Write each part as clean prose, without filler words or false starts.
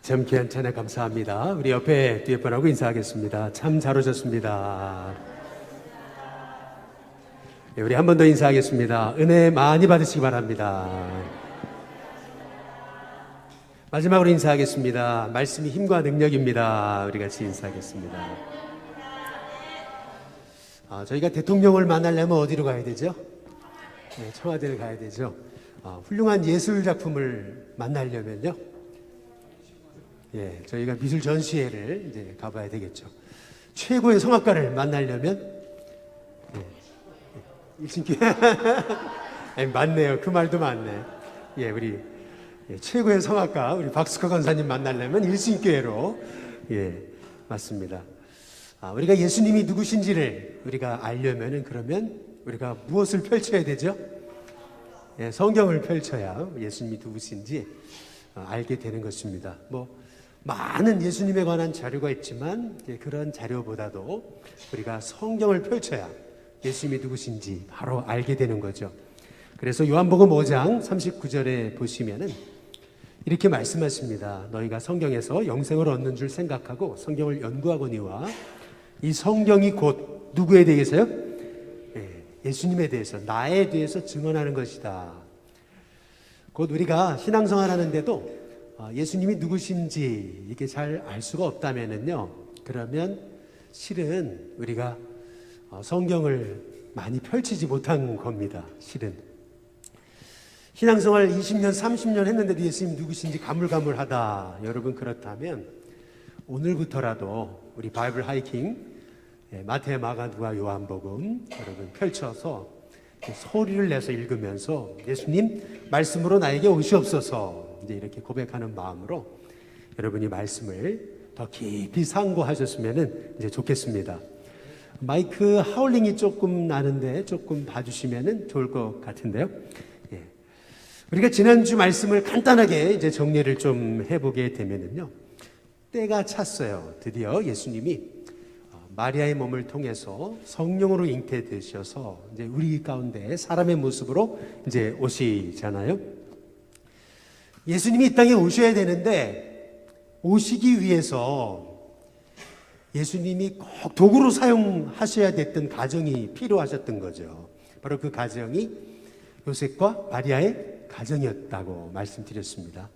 점귀한 찬양 감사합니다. 우리 옆에 뒤에 분하고 인사하겠습니다. 참 잘 오셨습니다. 네, 우리 한 번 더 인사하겠습니다. 은혜 많이 받으시기 바랍니다. 마지막으로 인사하겠습니다. 말씀이 힘과 능력입니다. 우리 같이 인사하겠습니다. 저희가 대통령을 만나려면 어디로 가야 되죠? 네, 청와대를 가야 되죠. 훌륭한 예술 작품을 만나려면요, 저희가 미술 전시회를 이제 가봐야 되겠죠. 최고의 성악가를 만나려면, 일신교회. 맞네요. 그 말도 맞네. 우리 최고의 성악가, 우리 박수커 권사님 만나려면 일신교회로, 맞습니다. 우리가 예수님이 누구신지를 우리가 알려면은 그러면 우리가 무엇을 펼쳐야 되죠? 성경을 펼쳐야 예수님이 누구신지 알게 되는 것입니다. 많은 예수님에 관한 자료가 있지만 그런 자료보다도 우리가 성경을 펼쳐야 예수님이 누구신지 바로 알게 되는 거죠. 그래서 요한복음 5장 39절에 보시면은 이렇게 말씀하십니다. 너희가 성경에서 영생을 얻는 줄 생각하고 성경을 연구하거니와 이 성경이 곧 누구에 대해서요? 예수님에 대해서, 나에 대해서 증언하는 것이다. 곧 우리가 신앙생활 하는데도 예수님이 누구신지 이게 잘 알 수가 없다면은요, 그러면 실은 우리가 성경을 많이 펼치지 못한 겁니다. 실은 신앙생활 20년 30년 했는데도 예수님 누구신지 가물가물하다. 여러분 그렇다면 오늘부터라도 우리 바이블 하이킹 마태, 마가, 누가, 요한복음 여러분 펼쳐서 소리를 내서 읽으면서 예수님 말씀으로 나에게 오시옵소서 이제 이렇게 고백하는 마음으로 여러분이 말씀을 더 깊이 상고하셨으면 이제 좋겠습니다. 마이크 하울링이 조금 나는데 조금 봐주시면 좋을 것 같은데요. 우리가 지난주 말씀을 간단하게 이제 정리를 좀 해보게 되면은요, 때가 찼어요. 드디어 예수님이 마리아의 몸을 통해서 성령으로 잉태되셔서 이제 우리 가운데 사람의 모습으로 이제 오시잖아요. 예수님이 이 땅에 오셔야 되는데 오시기 위해서 예수님이 꼭 도구로 사용하셔야 됐던 가정이 필요하셨던 거죠. 바로 그 가정이 요셉과 마리아의 가정이었다고 말씀드렸습니다.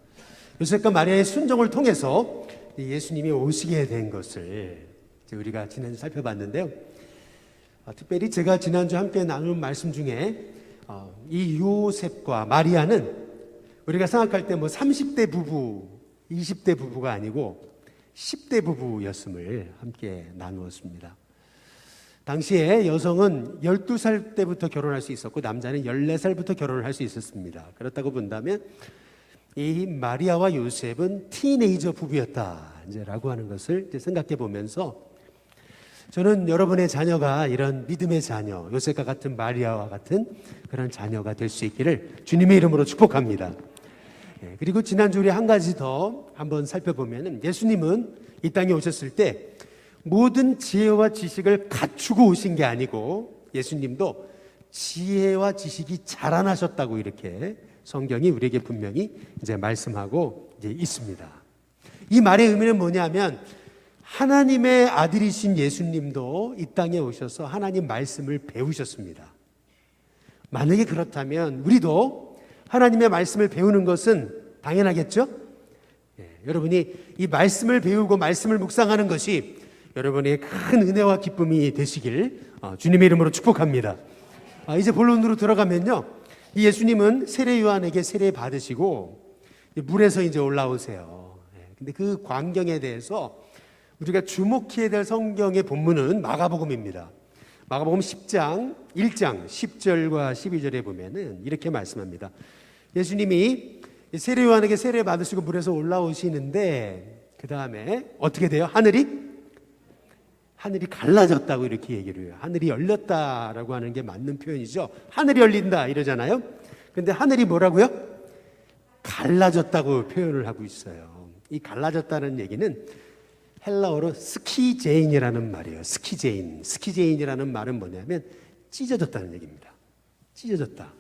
요셉과 마리아의 순종을 통해서 예수님이 오시게 된 것을 우리가 지난주 살펴봤는데요. 특별히 제가 지난주 함께 나눈 말씀 중에 이 요셉과 마리아는 우리가 생각할 때 30대 부부, 20대 부부가 아니고 10대 부부였음을 함께 나누었습니다. 당시에 여성은 12살 때부터 결혼할 수 있었고 남자는 14살부터 결혼을 할 수 있었습니다. 그렇다고 본다면 이 마리아와 요셉은 티네이저 부부였다 라고 하는 것을 이제 생각해 보면서 저는 여러분의 자녀가 이런 믿음의 자녀, 요셉과 같은 마리아와 같은 그런 자녀가 될 수 있기를 주님의 이름으로 축복합니다. 그리고 지난주 우리 한 가지 더 한번 살펴보면 예수님은 이 땅에 오셨을 때 모든 지혜와 지식을 갖추고 오신 게 아니고 예수님도 지혜와 지식이 자라나셨다고 이렇게 성경이 우리에게 분명히 이제 말씀하고 이제 있습니다. 이 말의 의미는 뭐냐면 하나님의 아들이신 예수님도 이 땅에 오셔서 하나님 말씀을 배우셨습니다. 만약에 그렇다면 우리도 하나님의 말씀을 배우는 것은 당연하겠죠? 여러분이 이 말씀을 배우고 말씀을 묵상하는 것이 여러분의 큰 은혜와 기쁨이 되시길 주님의 이름으로 축복합니다. 이제 본론으로 들어가면요, 이 예수님은 세례 요한에게 세례 받으시고 물에서 이제 올라오세요. 근데 그 광경에 대해서 우리가 주목해야 될 성경의 본문은 마가복음입니다. 마가복음 10장 1장 10절과 12절에 보면은 이렇게 말씀합니다. 예수님이 세례 요한에게 세례 받으시고 물에서 올라오시는데 그 다음에 어떻게 돼요? 하늘이 갈라졌다고 이렇게 얘기를 해요. 하늘이 열렸다라고 하는 게 맞는 표현이죠. 하늘이 열린다 이러잖아요. 근데 하늘이 뭐라고요? 갈라졌다고 표현을 하고 있어요. 이 갈라졌다는 얘기는 헬라어로 스키제인이라는 말이에요. 스키제인이라는 말은 뭐냐면 찢어졌다는 얘기입니다. 찢어졌다.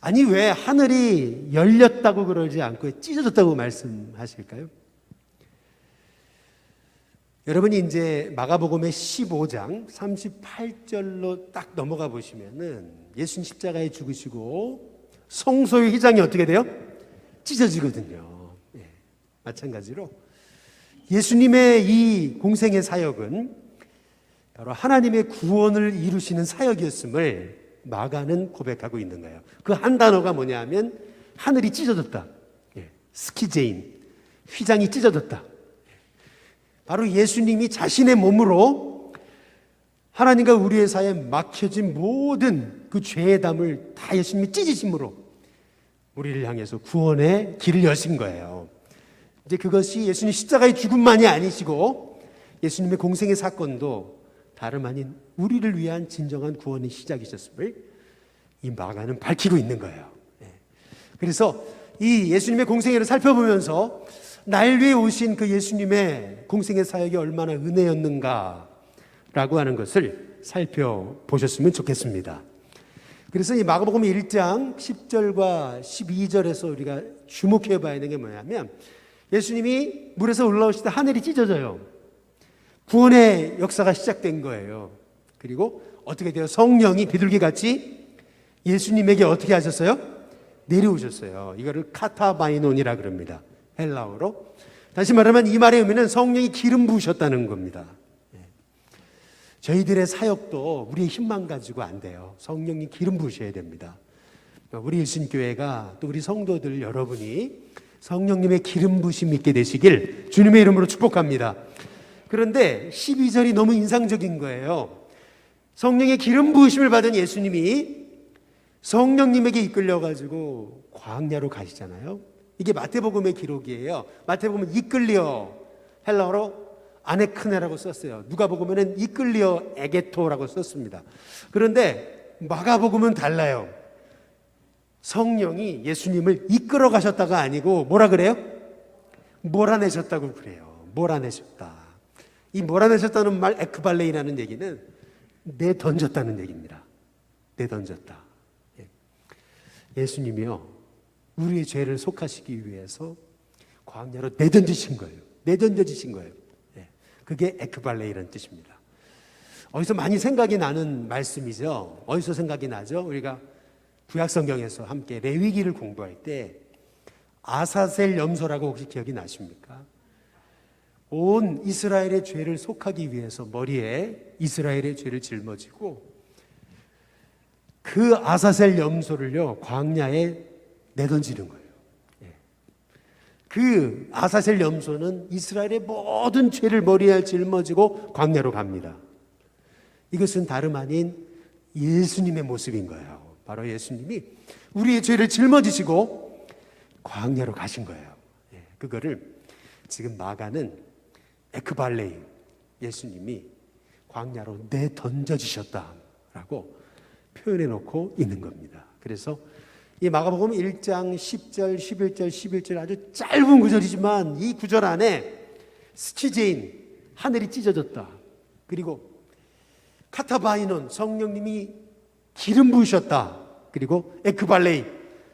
아니 왜 하늘이 열렸다고 그러지 않고 찢어졌다고 말씀하실까요? 여러분이 이제 마가복음의 15장 38절로 딱 넘어가 보시면은 예수님 십자가에 죽으시고 성소의 휘장이 어떻게 돼요? 찢어지거든요. 예, 마찬가지로 예수님의 이 공생의 사역은 바로 하나님의 구원을 이루시는 사역이었음을 마가는 고백하고 있는 거예요. 그 한 단어가 뭐냐 하면 하늘이 찢어졌다. 예, 스키제인, 휘장이 찢어졌다. 바로 예수님이 자신의 몸으로 하나님과 우리의 사이에 막혀진 모든 그 죄의 담을 다 예수님이 찢으심으로 우리를 향해서 구원의 길을 여신 거예요. 이제 그것이 예수님 십자가의 죽음만이 아니시고 예수님의 공생의 사건도 다름 아닌 우리를 위한 진정한 구원의 시작이셨음을 이 마가는 밝히고 있는 거예요. 그래서 이 예수님의 공생애를 살펴보면서 날 위해 오신 그 예수님의 공생의 사역이 얼마나 은혜였는가라고 하는 것을 살펴보셨으면 좋겠습니다. 그래서 이 마가복음 1장 10절과 12절에서 우리가 주목해 봐야 되는 게 뭐냐면 예수님이 물에서 올라오실 때 하늘이 찢어져요. 구원의 역사가 시작된 거예요. 그리고 어떻게 돼요? 성령이 비둘기같이 예수님에게 어떻게 하셨어요? 내려오셨어요. 이거를 카타바이논이라 그럽니다. 헬라어로. 다시 말하면 이 말의 의미는 성령이 기름 부으셨다는 겁니다. 저희들의 사역도 우리의 힘만 가지고 안 돼요. 성령이 기름 부으셔야 됩니다. 우리 일신교회가 또 우리 성도들 여러분이 성령님의 기름 부으심 있게 되시길 주님의 이름으로 축복합니다. 그런데 12절이 너무 인상적인 거예요. 성령의 기름 부으심을 받은 예수님이 성령님에게 이끌려가지고 광야로 가시잖아요. 이게 마태복음의 기록이에요. 마태복음은 이끌리어, 헬라어로 아네크네라고 썼어요. 누가복음에는 이끌리어 에게토라고 썼습니다. 그런데 마가복음은 달라요. 성령이 예수님을 이끌어 가셨다가 아니고 뭐라 그래요? 몰아내셨다고 그래요. 몰아내셨다. 이 몰아내셨다는 말, 에크발레이라는 얘기는 내던졌다는 얘기입니다. 내던졌다. 예수님이요, 우리의 죄를 속하시기 위해서 광야로 내던지신 거예요. 내던져지신 거예요. 그게 에크발레이라는 뜻입니다. 어디서 많이 생각이 나는 말씀이죠. 어디서 생각이 나죠? 우리가 구약성경에서 함께 레위기를 공부할 때 아사셀 염소라고 혹시 기억이 나십니까? 온 이스라엘의 죄를 속하기 위해서 머리에 이스라엘의 죄를 짊어지고 그 아사셀 염소를요 광야에 내던지는 거예요. 그 아사셀 염소는 이스라엘의 모든 죄를 머리에 짊어지고 광야로 갑니다. 이것은 다름 아닌 예수님의 모습인 거예요. 바로 예수님이 우리의 죄를 짊어지시고 광야로 가신 거예요. 그거를 지금 마가는 에크발레이, 예수님이 광야로 내던져지셨다라고 표현해 놓고 있는 겁니다. 그래서 이 마가복음 1장 10절, 11절, 11절 아주 짧은 구절이지만 이 구절 안에 스키제인, 하늘이 찢어졌다. 그리고 카타바이논, 성령님이 기름 부으셨다. 그리고 에크발레이,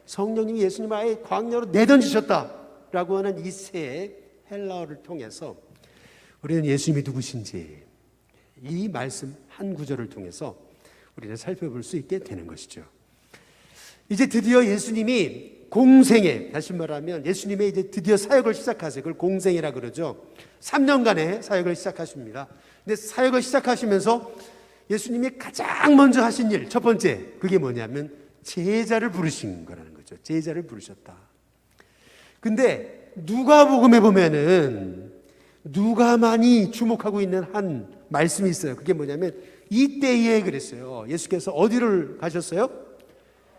성령님이 예수님을 아예 광야로 내던지셨다라고 하는 이 세 헬라어를 통해서 우리는 예수님이 누구신지 이 말씀 한 구절을 통해서 우리는 살펴볼 수 있게 되는 것이죠. 이제 드디어 예수님이 공생애, 다시 말하면 예수님의 이제 드디어 사역을 시작하세요. 그걸 공생애라 그러죠. 3년간의 사역을 시작하십니다. 근데 사역을 시작하시면서 예수님이 가장 먼저 하신 일, 첫 번째, 그게 뭐냐면 제자를 부르신 거라는 거죠. 제자를 부르셨다. 근데 누가복음에 보면은 누가만이 주목하고 있는 한 말씀이 있어요. 그게 뭐냐면 이때에 그랬어요. 예수께서 어디를 가셨어요?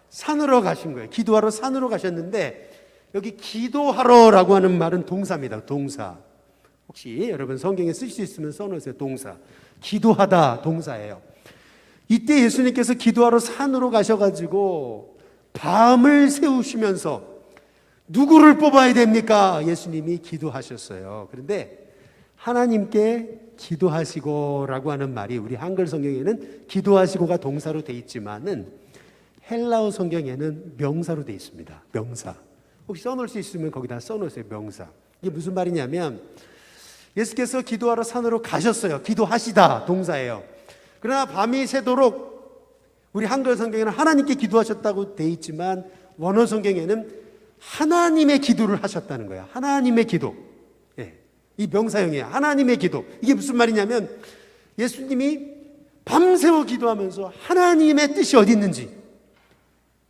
산으로 가신 거예요. 기도하러 산으로 가셨는데 여기 기도하러라고 하는 말은 동사입니다. 동사. 혹시 여러분 성경에 쓰실 수 있으면 써놓으세요. 동사. 기도하다 동사예요. 이때 예수님께서 기도하러 산으로 가셔가지고 밤을 새우시면서 누구를 뽑아야 됩니까? 예수님이 기도하셨어요. 그런데 하나님께 기도하시고라고 하는 말이 우리 한글 성경에는 기도하시고가 동사로 돼 있지만은 헬라어 성경에는 명사로 되어 있습니다. 명사. 혹시 써놓을 수 있으면 거기다 써놓으세요. 명사. 이게 무슨 말이냐면 예수께서 기도하러 산으로 가셨어요. 기도하시다 동사예요. 그러나 밤이 새도록 우리 한글 성경에는 하나님께 기도하셨다고 되어 있지만 원어 성경에는 하나님의 기도를 하셨다는 거예요. 하나님의 기도. 예, 이 명사형이에요. 하나님의 기도. 이게 무슨 말이냐면 예수님이 밤새워 기도하면서 하나님의 뜻이 어디 있는지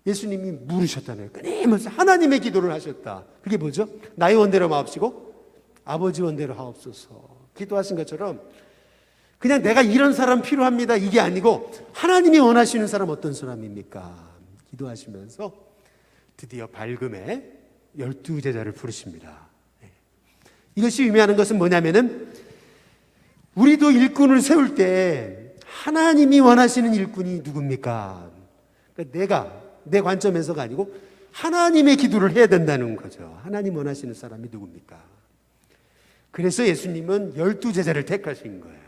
예수님이 물으셨다네요. 끊임없이 하나님의 기도를 하셨다. 그게 뭐죠? 나의 원대로 마옵시고 아버지 원대로 하옵소서. 기도하신 것처럼 그냥 내가 이런 사람 필요합니다 이게 아니고 하나님이 원하시는 사람 어떤 사람입니까? 기도하시면서 드디어 밝음에 12제자를 부르십니다. 이것이 의미하는 것은 뭐냐면은 우리도 일꾼을 세울 때 하나님이 원하시는 일꾼이 누굽니까? 그러니까 내 관점에서가 아니고 하나님의 기도를 해야 된다는 거죠. 하나님 원하시는 사람이 누굽니까? 그래서 예수님은 12제자를 택하신 거예요.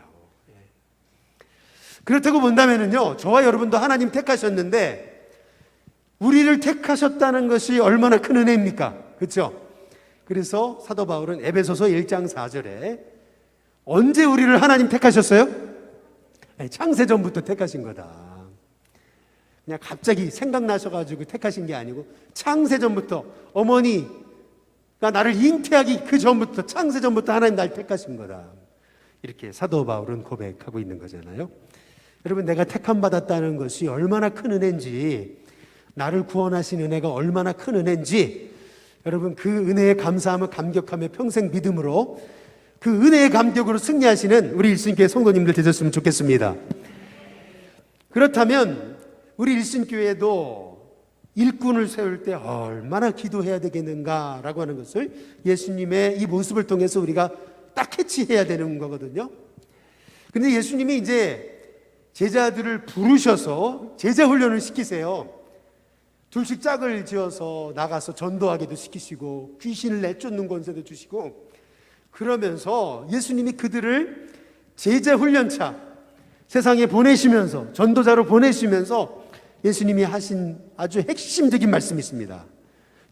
그렇다고 본다면요, 저와 여러분도 하나님 택하셨는데 우리를 택하셨다는 것이 얼마나 큰 은혜입니까? 그렇죠? 그래서 사도 바울은 에베소서 1장 4절에 언제 우리를 하나님 택하셨어요? 창세전부터 택하신 거다. 그냥 갑자기 생각나셔가지고 택하신 게 아니고 창세전부터 어머니가 나를 잉태하기 그 전부터 창세전부터 하나님 날 택하신 거다. 이렇게 사도 바울은 고백하고 있는 거잖아요. 여러분, 내가 택함 받았다는 것이 얼마나 큰 은혜인지, 나를 구원하신 은혜가 얼마나 큰 은혜인지, 여러분 그 은혜에 감사하며 감격하며 평생 믿음으로 그 은혜의 감격으로 승리하시는 우리 일신교회 성도님들 되셨으면 좋겠습니다. 그렇다면 우리 일신교회도 일꾼을 세울 때 얼마나 기도해야 되겠는가라고 하는 것을 예수님의 이 모습을 통해서 우리가 딱 캐치해야 되는 거거든요. 근데 예수님이 이제 제자들을 부르셔서 제자 훈련을 시키세요. 둘씩 짝을 지어서 나가서 전도하게도 시키시고 귀신을 내쫓는 권세도 주시고, 그러면서 예수님이 그들을 제자 훈련차 세상에 보내시면서 전도자로 보내시면서 예수님이 하신 아주 핵심적인 말씀이 있습니다.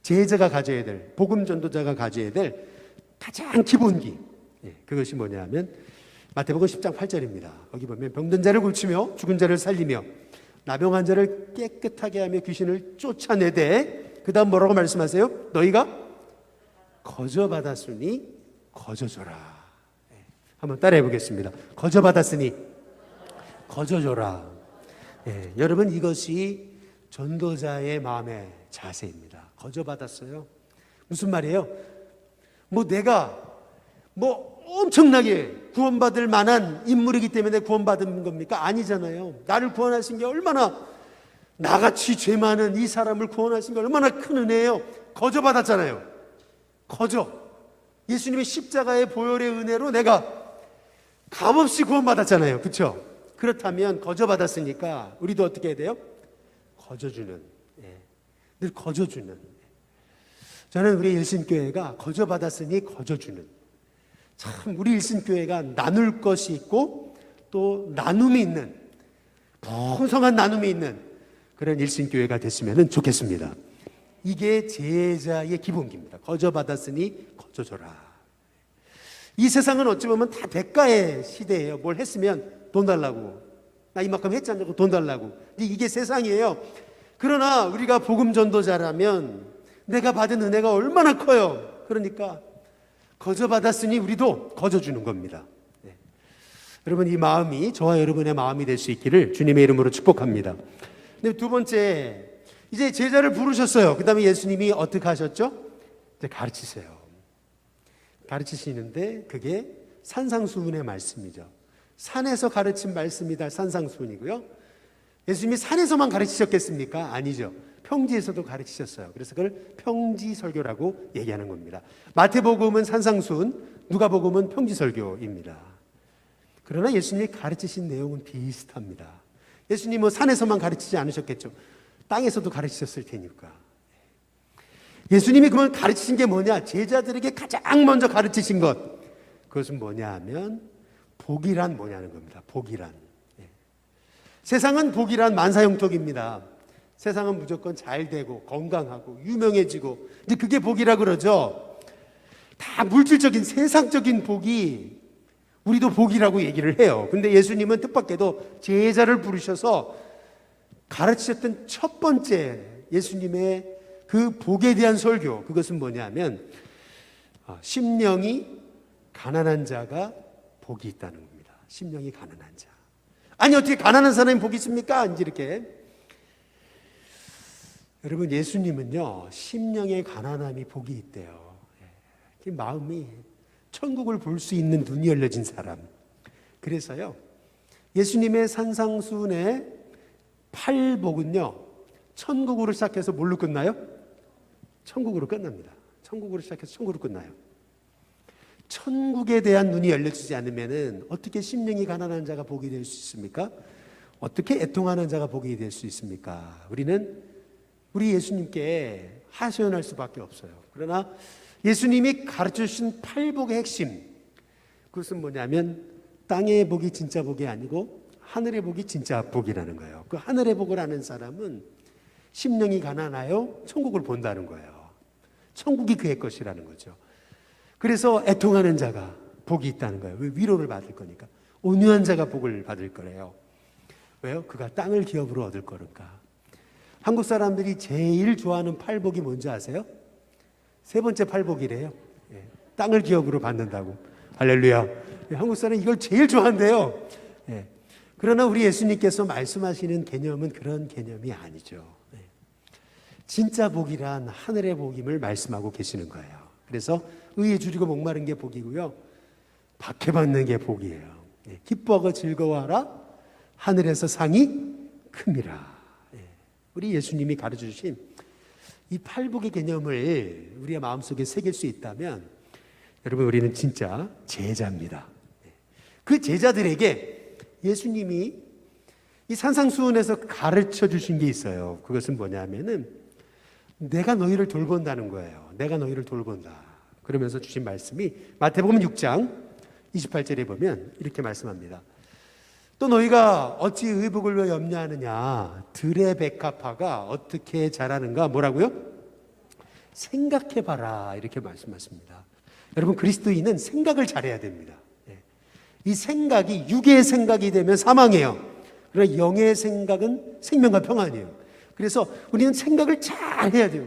제자가 가져야 될, 복음 전도자가 가져야 될 가장 기본기, 그것이 뭐냐면 마태복음 10장 8절입니다. 거기 보면 병든 자를 고치며 죽은 자를 살리며 나병한 자를 깨끗하게 하며 귀신을 쫓아내되, 그 다음 뭐라고 말씀하세요? 너희가 거저 받았으니 거저 줘라. 한번 따라해 보겠습니다. 거저 받았으니 거저 줘라. 여러분, 이것이 전도자의 마음의 자세입니다. 거저 받았어요. 무슨 말이에요? 내가 엄청나게 구원받을 만한 인물이기 때문에 구원받은 겁니까? 아니잖아요. 나를 구원하신 게 얼마나, 나같이 죄 많은 이 사람을 구원하신 게 얼마나 큰 은혜예요. 거저 받았잖아요. 거저. 예수님의 십자가의 보혈의 은혜로 내가 값없이 구원받았잖아요. 그렇죠? 그렇다면 거저 받았으니까 우리도 어떻게 해야 돼요? 거저주는. 늘 거저주는. 저는 우리 일신교회가 거저 받았으니 거저주는, 참 우리 일신교회가 나눌 것이 있고 또 나눔이 있는, 풍성한 나눔이 있는 그런 일신교회가 됐으면 좋겠습니다. 이게 제자의 기본기입니다. 거저 받았으니 거저 줘라. 이 세상은 어찌 보면 다 대가의 시대예요. 뭘 했으면 돈 달라고, 나 이만큼 했잖아요, 돈 달라고. 이게 세상이에요. 그러나 우리가 복음 전도자라면 내가 받은 은혜가 얼마나 커요. 그러니까 거저 받았으니 우리도 거저 주는 겁니다. 여러분, 이 마음이 저와 여러분의 마음이 될 수 있기를 주님의 이름으로 축복합니다. 근데 두 번째, 이제 제자를 부르셨어요. 그 다음에 예수님이 어떻게 하셨죠? 이제 가르치세요. 가르치시는데 그게 산상수훈의 말씀이죠. 산에서 가르친 말씀이다. 산상수훈이고요. 예수님이 산에서만 가르치셨겠습니까? 아니죠. 평지에서도 가르치셨어요. 그래서 그걸 평지설교라고 얘기하는 겁니다. 마태복음은 산상수훈, 누가복음은 평지설교입니다. 그러나 예수님이 가르치신 내용은 비슷합니다. 예수님은 산에서만 가르치지 않으셨겠죠. 땅에서도 가르치셨을 테니까. 예수님이 그러면 가르치신 게 뭐냐? 제자들에게 가장 먼저 가르치신 것, 그것은 뭐냐 하면 복이란 뭐냐는 겁니다. 복이란. 세상은 복이란 만사형통입니다. 세상은 무조건 잘 되고 건강하고 유명해지고 이제 그게 복이라 그러죠. 다 물질적인 세상적인 복이 우리도 복이라고 얘기를 해요. 근데 예수님은 뜻밖에도 제자를 부르셔서 가르치셨던 첫 번째 예수님의 그 복에 대한 설교, 그것은 뭐냐면 심령이 가난한 자가 복이 있다는 겁니다. 심령이 가난한 자. 아니 어떻게 가난한 사람이 복이 있습니까? 이제 이렇게. 여러분, 예수님은요 심령의 가난함이 복이 있대요. 그 마음이 천국을 볼 수 있는 눈이 열려진 사람. 그래서요 예수님의 산상수훈의 8복은요 천국으로 시작해서 뭘로 끝나요? 천국으로 끝납니다. 천국으로 시작해서 천국으로 끝나요. 천국에 대한 눈이 열려지지 않으면 어떻게 심령이 가난한 자가 복이 될 수 있습니까? 어떻게 애통하는 자가 복이 될 수 있습니까? 우리는 우리 예수님께 하소연할 수밖에 없어요. 그러나 예수님이 가르쳐 주신 8복의 핵심, 그것은 뭐냐면 땅의 복이 진짜 복이 아니고 하늘의 복이 진짜 복이라는 거예요. 그 하늘의 복을 아는 사람은 심령이 가난하여 천국을 본다는 거예요. 천국이 그의 것이라는 거죠. 그래서 애통하는 자가 복이 있다는 거예요. 왜? 위로를 받을 거니까. 온유한 자가 복을 받을 거래요. 왜요? 그가 땅을 기업으로 얻을 거니까. 한국 사람들이 제일 좋아하는 팔복이 뭔지 아세요? 세 번째 팔복이래요. 땅을 기업으로 받는다고. 할렐루야. 한국 사람은 이걸 제일 좋아한대요. 그러나 우리 예수님께서 말씀하시는 개념은 그런 개념이 아니죠. 진짜 복이란 하늘의 복임을 말씀하고 계시는 거예요. 그래서 의에 줄이고 목마른 게 복이고요, 박해받는 게 복이에요. 기뻐하고 즐거워하라, 하늘에서 상이 큽니다. 우리 예수님이 가르쳐주신 이 팔복의 개념을 우리의 마음속에 새길 수 있다면 여러분, 우리는 진짜 제자입니다. 그 제자들에게 예수님이 이 산상수훈에서 가르쳐 주신 게 있어요. 그것은 뭐냐면은 내가 너희를 돌본다는 거예요. 내가 너희를 돌본다. 그러면서 주신 말씀이 마태복음 6장 28절에 보면 이렇게 말씀합니다. 또 너희가 어찌 의복을 위하여 염려하느냐? 들의 백합화가 어떻게 자라는가? 뭐라고요? 생각해봐라. 이렇게 말씀하십니다. 여러분, 그리스도인은 생각을 잘해야 됩니다. 이 생각이 육의 생각이 되면 사망이에요. 그러나 영의 생각은 생명과 평안이에요. 그래서 우리는 생각을 잘 해야 돼요.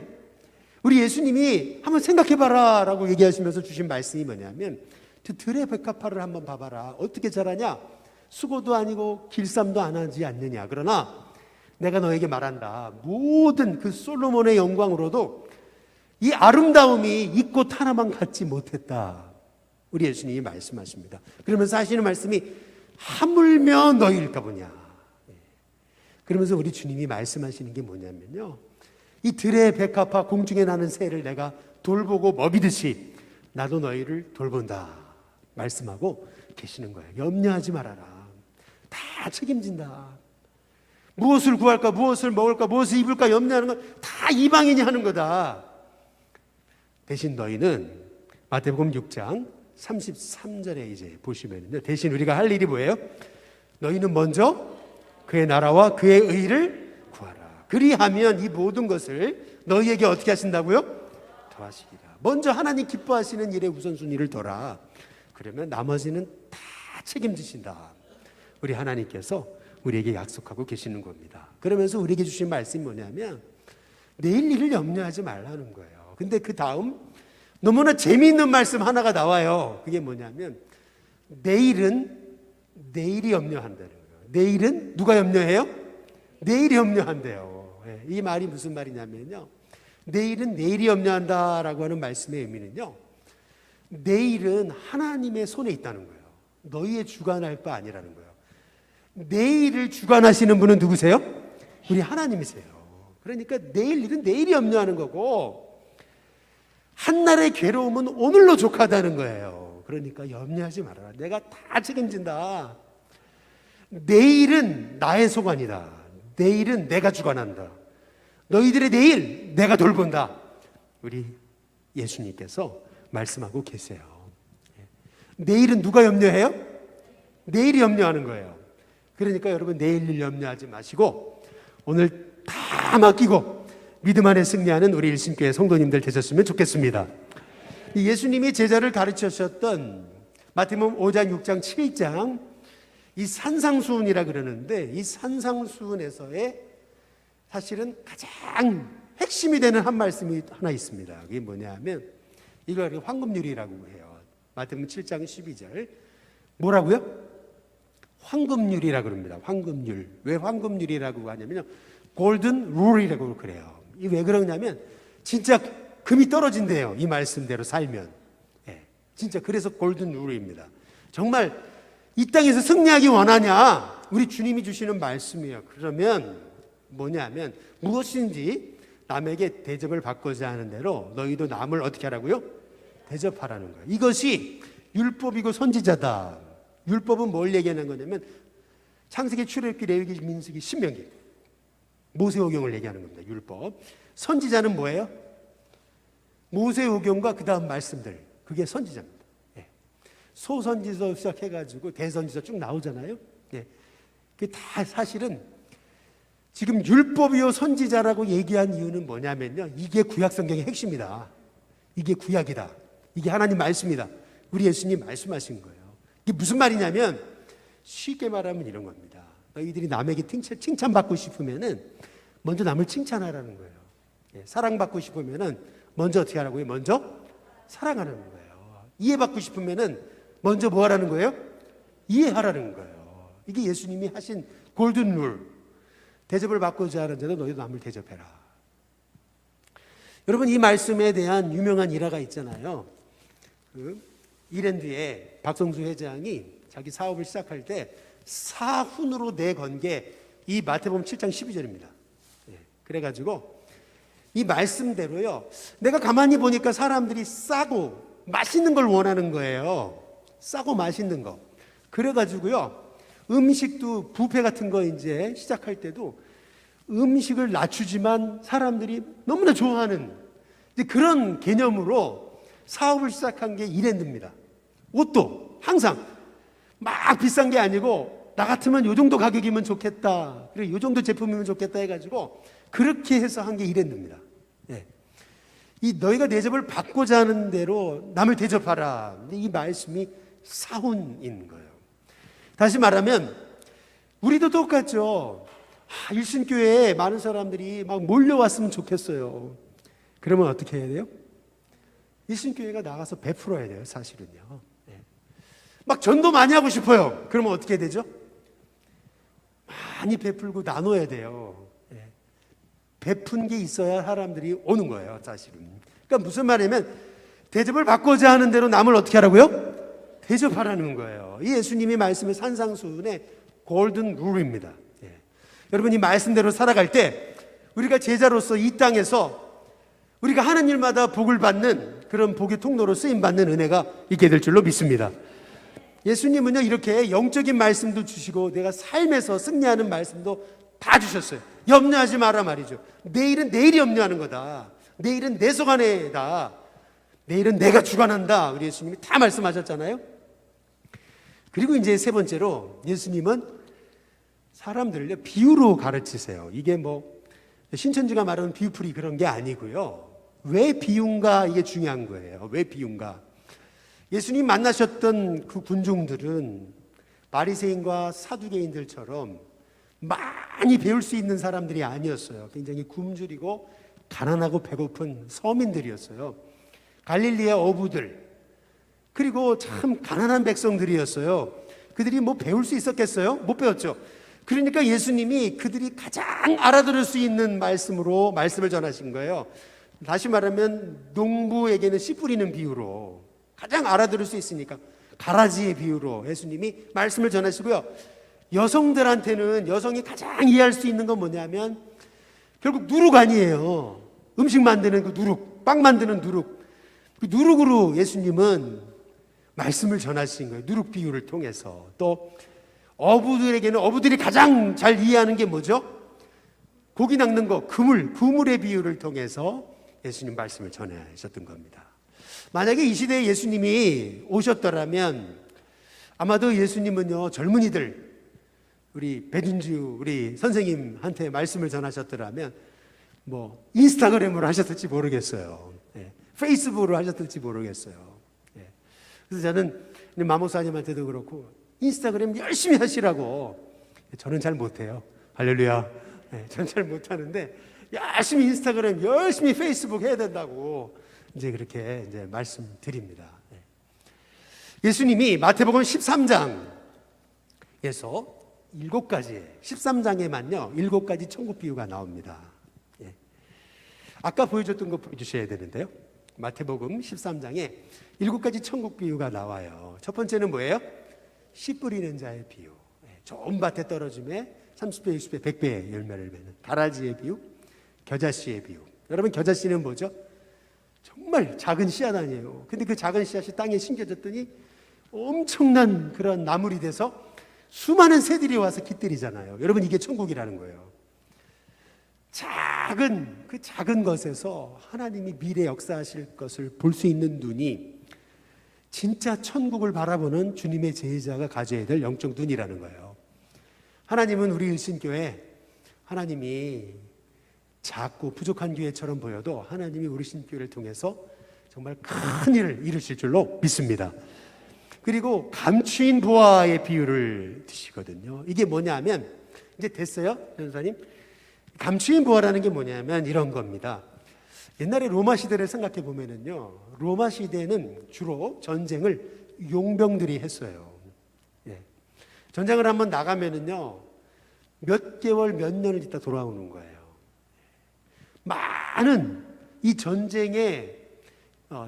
우리 예수님이 한번 생각해봐라 라고 얘기하시면서 주신 말씀이 뭐냐면 들의 백합화를 한번 봐봐라. 어떻게 자라냐? 수고도 아니고 길쌈도 안 하지 않느냐. 그러나 내가 너에게 말한다. 모든 그 솔로몬의 영광으로도 이 아름다움이 이 꽃 하나만 갖지 못했다. 우리 예수님이 말씀하십니다. 그러면서 하시는 말씀이 하물며 너희일까 보냐. 그러면서 우리 주님이 말씀하시는 게 뭐냐면요, 이 들의 백합화 공중에 나는 새를 내가 돌보고 먹이듯이 나도 너희를 돌본다 말씀하고 계시는 거예요. 염려하지 말아라. 다 책임진다. 무엇을 구할까, 무엇을 먹을까, 무엇을 입을까 염려하는 건 다 이방인이 하는 거다. 대신 너희는 마태복음 6장 33절에 이제 보시면요, 대신 우리가 할 일이 뭐예요? 너희는 먼저 그의 나라와 그의 의를 구하라. 그리하면 이 모든 것을 너희에게 어떻게 하신다고요? 더하시리라. 먼저 하나님 기뻐하시는 일에 우선순위를 둬라. 그러면 나머지는 다 책임지신다. 우리 하나님께서 우리에게 약속하고 계시는 겁니다. 그러면서 우리에게 주신 말씀이 뭐냐면 내일 일을 염려하지 말라는 거예요. 근데 그 다음 너무나 재미있는 말씀 하나가 나와요. 그게 뭐냐면 내일은 내일이 염려한다는 거예요. 내일은 누가 염려해요? 내일이 염려한대요. 이 말이 무슨 말이냐면요, 내일은 내일이 염려한다라고 하는 말씀의 의미는요, 내일은 하나님의 손에 있다는 거예요. 너희의 주관할 바 아니라는 거예요. 내일을 주관하시는 분은 누구세요? 우리 하나님이세요. 그러니까 내일 일은 내일이 염려하는 거고 한날의 괴로움은 오늘로 족하다는 거예요. 그러니까 염려하지 말아라. 내가 다 책임진다. 내일은 나의 소관이다. 내일은 내가 주관한다. 너희들의 내일 내가 돌본다. 우리 예수님께서 말씀하고 계세요. 내일은 누가 염려해요? 내일이 염려하는 거예요. 그러니까 여러분, 내일 일 염려하지 마시고 오늘 다 다 맡기고 믿음 안에 승리하는 우리 일신교회 성도님들 되셨으면 좋겠습니다. 예수님이 제자를 가르치셨던 마태복음 5장, 6장, 7장 이 산상수훈이라 그러는데 이 산상수훈에서의 사실은 가장 핵심이 되는 한 말씀이 하나 있습니다. 그게 뭐냐면 이걸 황금률이라고 해요. 마태복음 7장 12절 뭐라고요? 황금률이라고 그럽니다. 황금률. 왜 황금률이라고 하냐면요, 골든 룰이라고 그래요. 이 왜 그러냐면 진짜 금이 떨어진대요. 이 말씀대로 살면. 예, 진짜 그래서 골든 룰입니다. 정말 이 땅에서 승리하기 원하냐? 우리 주님이 주시는 말씀이에요. 그러면 뭐냐면 무엇인지 남에게 대접을 받고자 하는 대로 너희도 남을 어떻게 하라고요? 대접하라는 거예요. 이것이 율법이고 선지자다. 율법은 뭘 얘기하는 거냐면 창세기, 출애굽기, 레위기, 민수기, 신명기, 모세오경을 얘기하는 겁니다. 율법. 선지자는 뭐예요? 모세오경과 그 다음 말씀들, 그게 선지자입니다. 예. 소선지서 시작해가지고 대선지서 쭉 나오잖아요. 예. 그게 다 사실은 지금 율법이요 선지자라고 얘기한 이유는 뭐냐면요, 이게 구약성경의 핵심이다. 이게 구약이다. 이게 하나님 말씀이다. 우리 예수님 말씀하신 거예요. 이게 무슨 말이냐면 쉽게 말하면 이런 겁니다. 너희들이 남에게 칭찬받고 싶으면은 먼저 남을 칭찬하라는 거예요. 예, 사랑받고 싶으면은 먼저 어떻게 하라고요? 먼저 사랑하라는 거예요. 이해받고 싶으면은 먼저 뭐 하라는 거예요? 이해하라는 거예요. 이게 예수님이 하신 골든 룰. 대접을 받고자 하는 자도 너희도 남을 대접해라. 여러분, 이 말씀에 대한 유명한 일화가 있잖아요. 이랜드에 박성수 회장이 자기 사업을 시작할 때 사훈으로 내건 게 이 마태복음 7장 12절입니다. 예, 그래가지고 이 말씀대로요, 내가 가만히 보니까 사람들이 싸고 맛있는 걸 원하는 거예요. 싸고 맛있는 거. 그래가지고요, 음식도 뷔페 같은 거 이제 시작할 때도 음식을 낮추지만 사람들이 너무나 좋아하는 이제 그런 개념으로 사업을 시작한 게 이랜드입니다. 옷도 항상 막 비싼 게 아니고 나 같으면 요 정도 가격이면 좋겠다, 그리고 요 정도 제품이면 좋겠다 해가지고 그렇게 해서 한 게 이랜드입니다. 예. 이 너희가 대접을 받고자 하는 대로 남을 대접하라. 근데 이 말씀이 사훈인 거예요. 다시 말하면 우리도 똑같죠. 일신교회에 많은 사람들이 막 몰려왔으면 좋겠어요. 그러면 어떻게 해야 돼요? 일신교회가 나가서 베풀어야 돼요. 사실은요. 네. 막 전도 많이 하고 싶어요. 그러면 어떻게 되죠? 많이 베풀고 나눠야 돼요. 네. 베푼 게 있어야 사람들이 오는 거예요. 사실은. 그러니까 무슨 말이냐면 대접을 받고자 하는 대로 남을 어떻게 하라고요? 대접하라는 거예요. 이 예수님이 말씀의 산상수훈의 골든 룰입니다. 예. 여러분, 이 말씀대로 살아갈 때 우리가 제자로서 이 땅에서 우리가 하는 일마다 복을 받는 그런 복의 통로로 쓰임받는 은혜가 있게 될 줄로 믿습니다. 예수님은요, 이렇게 영적인 말씀도 주시고 내가 삶에서 승리하는 말씀도 다 주셨어요. 염려하지 마라 말이죠. 내일은 내일이 염려하는 거다. 내일은 내 소관에다. 내일은 내가 주관한다. 우리 예수님이 다 말씀하셨잖아요. 그리고 이제 세 번째로 예수님은 사람들을 비유로 가르치세요. 이게 뭐 신천지가 말하는 비유풀이 그런 게 아니고요. 왜 비유인가, 이게 중요한 거예요. 왜 비유인가? 예수님 만나셨던 그 군중들은 바리새인과 사두개인들처럼 많이 배울 수 있는 사람들이 아니었어요. 굉장히 굶주리고 가난하고 배고픈 서민들이었어요. 갈릴리의 어부들, 그리고 참 가난한 백성들이었어요. 그들이 뭐 배울 수 있었겠어요? 못 배웠죠. 그러니까 예수님이 그들이 가장 알아들을 수 있는 말씀으로 말씀을 전하신 거예요. 다시 말하면 농부에게는 씨 뿌리는 비유로 가장 알아들을 수 있으니까 가라지의 비유로 예수님이 말씀을 전하시고요. 여성들한테는 여성이 가장 이해할 수 있는 건 뭐냐면 결국 누룩 아니에요. 음식 만드는 그 누룩, 빵 만드는 누룩. 그 누룩으로 예수님은 말씀을 전하신 거예요. 누룩 비유를 통해서. 또 어부들에게는 어부들이 가장 잘 이해하는 게 뭐죠? 고기 낚는 거, 그물의 비유를 통해서 예수님 말씀을 전하셨던 겁니다. 만약에 이 시대에 예수님이 오셨더라면 아마도 예수님은요, 젊은이들, 우리 배준주 우리 선생님한테 말씀을 전하셨더라면 뭐 인스타그램으로 하셨을지 모르겠어요. 예. 페이스북으로 하셨을지 모르겠어요. 예. 그래서 저는 마모사님한테도 그렇고 인스타그램 열심히 하시라고. 저는 잘 못해요. 할렐루야. 예. 저는 잘 못하는데 열심히 인스타그램, 열심히 페이스북 해야 된다고 이제 그렇게 이제 말씀드립니다. 예. 예수님이 마태복음 13장에서 13장에만요 7가지 천국 비유가 나옵니다. 예. 아까 보여줬던 거 보여주셔야 되는데요. 마태복음 13장에 7가지 천국 비유가 나와요. 첫 번째는 뭐예요? 씨 뿌리는 자의 비유. 예. 좋은 밭에 떨어짐에 30배, 60배, 100배의 열매를 맺는 다라지의 비유, 겨자씨의 비유. 여러분, 겨자씨는 뭐죠? 정말 작은 씨앗 아니에요. 근데 그 작은 씨앗이 땅에 심겨졌더니 엄청난 그런 나물이 돼서 수많은 새들이 와서 깃들이잖아요. 여러분, 이게 천국이라는 거예요. 그 작은 것에서 하나님이 미래 역사하실 것을 볼 수 있는 눈이 진짜 천국을 바라보는 주님의 제자가 가져야 될 영적 눈이라는 거예요. 하나님은 우리 일신교회, 하나님이 작고 부족한 교회처럼 보여도 하나님이 우리 신교회를 통해서 정말 큰 일을 이루실 줄로 믿습니다. 그리고 감추인 보화의 비유를 드시거든요. 이게 뭐냐면, 이제 됐어요, 변호사님? 감추인 보화라는 게 뭐냐면 이런 겁니다. 옛날에 로마 시대를 생각해 보면은요, 로마 시대는 주로 전쟁을 용병들이 했어요. 예. 전쟁을 한번 나가면은요, 몇 개월, 몇 년을 있다 돌아오는 거예요. 많은 이 전쟁에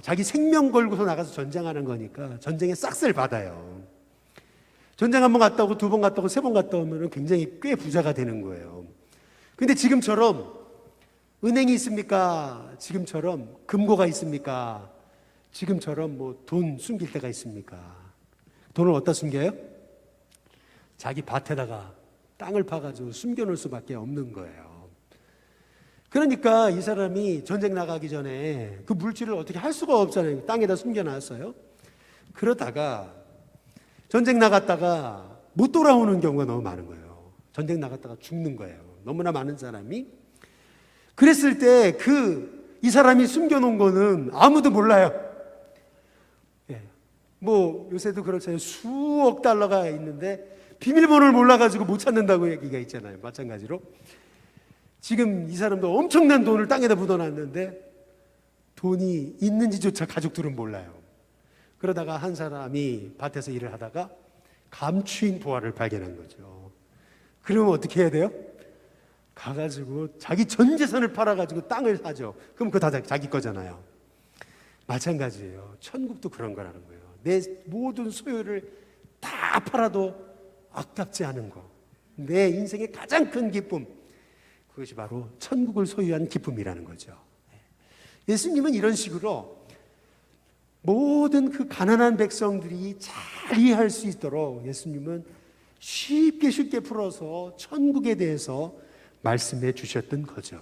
자기 생명 걸고서 나가서 전쟁하는 거니까 전쟁의 싹스를 받아요. 전쟁 한 번 갔다 오고 두 번 갔다 오고 세 번 갔다 오면 굉장히 꽤 부자가 되는 거예요. 근데 지금처럼 은행이 있습니까? 지금처럼 금고가 있습니까? 지금처럼 뭐 돈 숨길 데가 있습니까? 돈을 어디다 숨겨요? 자기 밭에다가 땅을 파가지고 숨겨놓을 수밖에 없는 거예요. 그러니까 이 사람이 전쟁 나가기 전에 그 물질을 어떻게 할 수가 없잖아요. 땅에다 숨겨놨어요. 그러다가 전쟁 나갔다가 못 돌아오는 경우가 너무 많은 거예요. 전쟁 나갔다가 죽는 거예요. 너무나 많은 사람이. 그랬을 때 이 사람이 숨겨놓은 거는 아무도 몰라요. 예. 뭐 요새도 그렇잖아요. 수억 달러가 있는데 비밀번호를 몰라가지고 못 찾는다고 얘기가 있잖아요. 마찬가지로 지금 이 사람도 엄청난 돈을 땅에다 묻어놨는데 돈이 있는지조차 가족들은 몰라요. 그러다가 한 사람이 밭에서 일을 하다가 감추인 보화를 발견한 거죠. 그러면 어떻게 해야 돼요? 가가지고 자기 전 재산을 팔아가지고 땅을 사죠. 그럼 그거 다 자기 거잖아요. 마찬가지예요. 천국도 그런 거라는 거예요. 내 모든 소유를 다 팔아도 아깝지 않은 거. 내 인생의 가장 큰 기쁨. 그것이 바로 천국을 소유한 기쁨이라는 거죠. 예수님은 이런 식으로 모든 그 가난한 백성들이 잘 이해할 수 있도록 예수님은 쉽게 풀어서 천국에 대해서 말씀해 주셨던 거죠.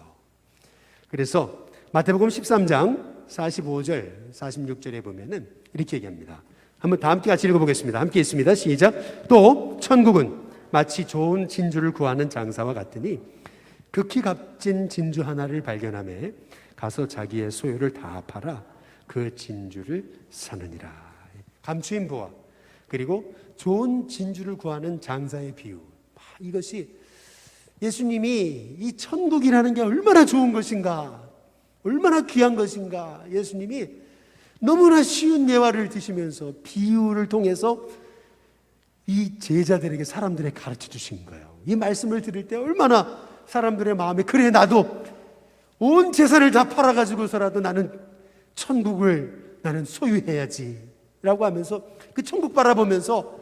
그래서 마태복음 13장 45절, 46절에 보면은 이렇게 얘기합니다. 한번 다 함께 같이 읽어보겠습니다. 함께 있습니다. 시작. 또 천국은 마치 좋은 진주를 구하는 장사와 같으니 극히 값진 진주 하나를 발견하며 가서 자기의 소유를 다 팔아 그 진주를 사느니라. 감추인 보화, 그리고 좋은 진주를 구하는 장사의 비유. 이것이 예수님이 이 천국이라는 게 얼마나 좋은 것인가, 얼마나 귀한 것인가, 예수님이 너무나 쉬운 예화를 드시면서 비유를 통해서 이 제자들에게, 사람들에게 가르쳐 주신 거예요. 이 말씀을 들을 때 얼마나 사람들의 마음에, 그래 나도 온 재산을 다 팔아가지고서라도 나는 천국을 나는 소유해야지 라고 하면서 그 천국 바라보면서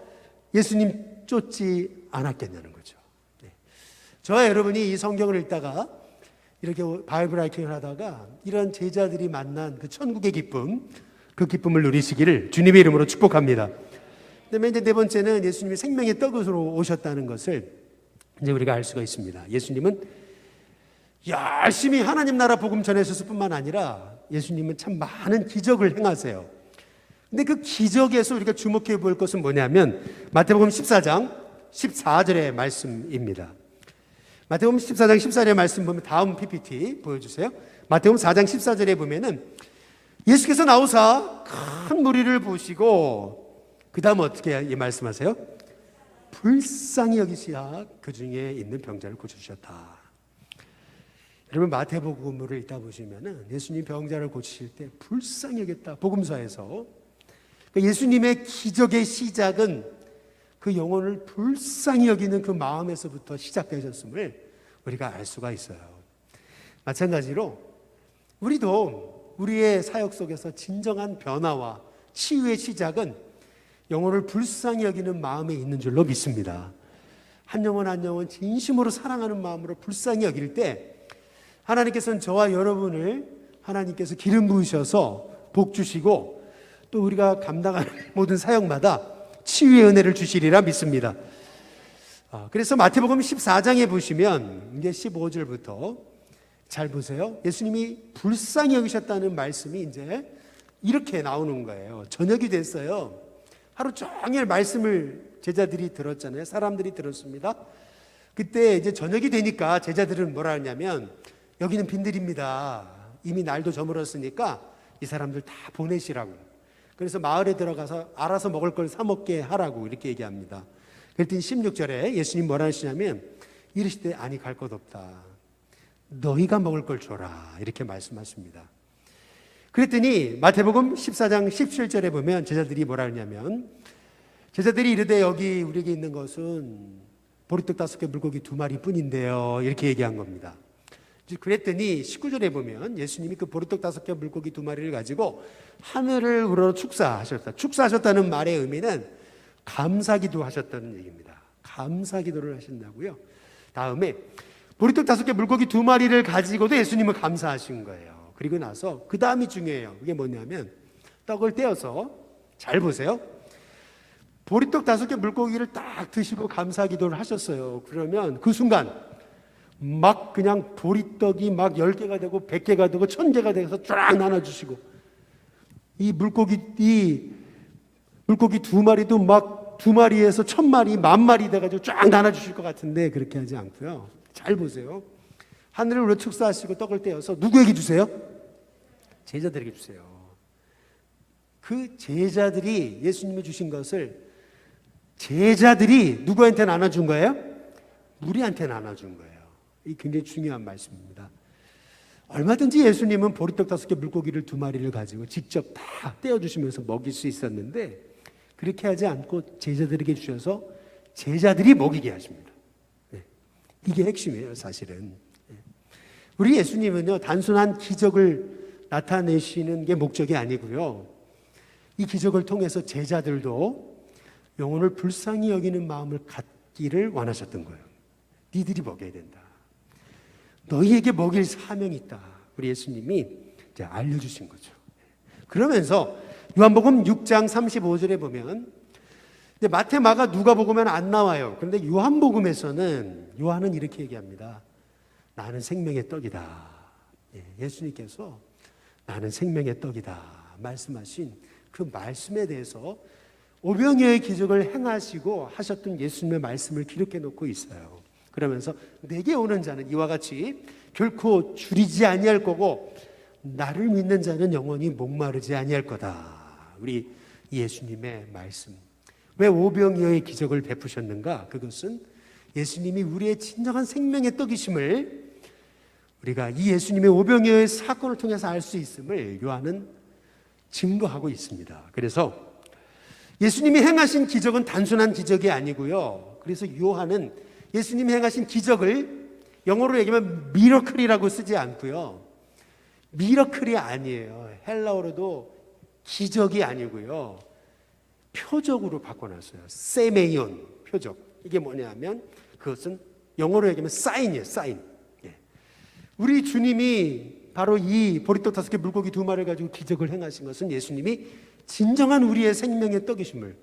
예수님 쫓지 않았겠냐는 거죠. 네. 저와 여러분이 이 성경을 읽다가 이렇게 바이블 하이킹을 하다가 이런 제자들이 만난 그 천국의 기쁨, 그 기쁨을 누리시기를 주님의 이름으로 축복합니다. 그다음에 이제 네 번째는 예수님이 생명의 떡으로 오셨다는 것을 이제 우리가 알 수가 있습니다. 예수님은 열심히 하나님 나라 복음 전하셨을 뿐만 아니라 예수님은 참 많은 기적을 행하세요. 근데 그 기적에서 우리가 주목해 볼 것은 뭐냐면 마태복음 14장 14절의 말씀입니다. 마태복음 14장 14절의 말씀 보면 다음 PPT 보여주세요. 마태복음 4장 14절에 보면은 예수께서 나오사 큰 무리를 보시고 그 다음 어떻게 말씀하세요? 불쌍히 여기시사 그 중에 있는 병자를 고쳐주셨다. 여러분 마태복음을 읽다 보시면은 예수님 병자를 고치실 때 불쌍히 여겼다. 복음서에서 예수님의 기적의 시작은 그 영혼을 불쌍히 여기는 그 마음에서부터 시작되셨음을 우리가 알 수가 있어요. 마찬가지로 우리도 우리의 사역 속에서 진정한 변화와 치유의 시작은 영혼을 불쌍히 여기는 마음에 있는 줄로 믿습니다. 한 영혼 한 영혼 진심으로 사랑하는 마음으로 불쌍히 여길 때 하나님께서는 저와 여러분을 하나님께서 기름 부으셔서 복 주시고 또 우리가 감당하는 모든 사역마다 치유의 은혜를 주시리라 믿습니다. 그래서 마태복음 14장에 보시면 이제 15절부터 잘 보세요. 예수님이 불쌍히 여기셨다는 말씀이 이제 이렇게 나오는 거예요. 저녁이 됐어요. 하루 종일 말씀을 제자들이 들었잖아요. 사람들이 들었습니다. 그때 이제 저녁이 되니까 제자들은 뭐라 하냐면 여기는 빈들입니다. 이미 날도 저물었으니까 이 사람들 다 보내시라고. 그래서 마을에 들어가서 알아서 먹을 걸 사 먹게 하라고 이렇게 얘기합니다. 그랬더니 16절에 예수님 뭐라 하시냐면 이르시되 아니 갈 것 없다. 너희가 먹을 걸 줘라 이렇게 말씀하십니다. 그랬더니 마태복음 14장 17절에 보면 제자들이 뭐라 하냐면 제자들이 이르되 여기 우리에게 있는 것은 보리떡 5개 물고기 2마리 뿐인데요 이렇게 얘기한 겁니다. 그랬더니 19절에 보면 예수님이 그 보리떡 5개 물고기 2마리를 가지고 하늘을 우러러 축사하셨다. 축사하셨다는 말의 의미는 감사기도 하셨다는 얘기입니다. 감사기도를 하신다고요. 다음에 보리떡 5개 물고기 2마리를 가지고도 예수님은 감사하신 거예요. 그리고 나서 그 다음이 중요해요. 그게 뭐냐면 떡을 떼어서 잘 보세요. 보리떡 5개 물고기를 딱 드시고 감사기도를 하셨어요. 그러면 그 순간 막 그냥 보리떡이 막 10개가 되고 100개가 되고 1000개가 돼서 쫙 나눠주시고 이 물고기 2마리도 막 2마리에서 1000마리, 10,000마리 돼가지고 쫙 나눠주실 것 같은데 그렇게 하지 않고요. 잘 보세요. 하늘을 우러 축사하시고 떡을 떼어서 누구에게 주세요? 제자들에게 주세요. 그 제자들이 예수님이 주신 것을 제자들이 누구한테 나눠준 거예요? 우리한테 나눠준 거예요. 이 굉장히 중요한 말씀입니다. 얼마든지 예수님은 보리떡 5개 물고기를 2마리를 가지고 직접 다 떼어주시면서 먹일 수 있었는데 그렇게 하지 않고 제자들에게 주셔서 제자들이 먹이게 하십니다. 네. 이게 핵심이에요 사실은. 네. 우리 예수님은요 단순한 기적을 나타내시는 게 목적이 아니고요 이 기적을 통해서 제자들도 영혼을 불쌍히 여기는 마음을 갖기를 원하셨던 거예요. 니들이 먹여야 된다. 너희에게 먹일 사명이 있다. 우리 예수님이 이제 알려주신 거죠. 그러면서 요한복음 6장 35절에 보면 마태, 마가, 누가복음에는 안 나와요. 그런데 요한복음에서는 요한은 이렇게 얘기합니다. 나는 생명의 떡이다. 예수님께서 나는 생명의 떡이다 말씀하신 그 말씀에 대해서 오병이어의 기적을 행하시고 하셨던 예수님의 말씀을 기록해 놓고 있어요. 그러면서 내게 오는 자는 이와 같이 결코 줄이지 아니할 거고 나를 믿는 자는 영원히 목마르지 아니할 거다. 우리 예수님의 말씀. 왜 오병이어의 기적을 베푸셨는가? 그것은 예수님이 우리의 진정한 생명의 떡이심을 우리가 이 예수님의 오병이어의 사건을 통해서 알 수 있음을 요한은 증거하고 있습니다. 그래서 예수님이 행하신 기적은 단순한 기적이 아니고요. 그래서 요한은 예수님이 행하신 기적을 영어로 얘기하면 미러클이라고 쓰지 않고요. 미러클이 아니에요. 헬라어로도 기적이 아니고요. 표적으로 바꿔놨어요. 세메이온 표적. 이게 뭐냐면 그것은 영어로 얘기하면 사인이에요. 사인. 우리 주님이 바로 이 보리떡 5개 물고기 2마리를 가지고 기적을 행하신 것은 예수님이 진정한 우리의 생명의 떡이심을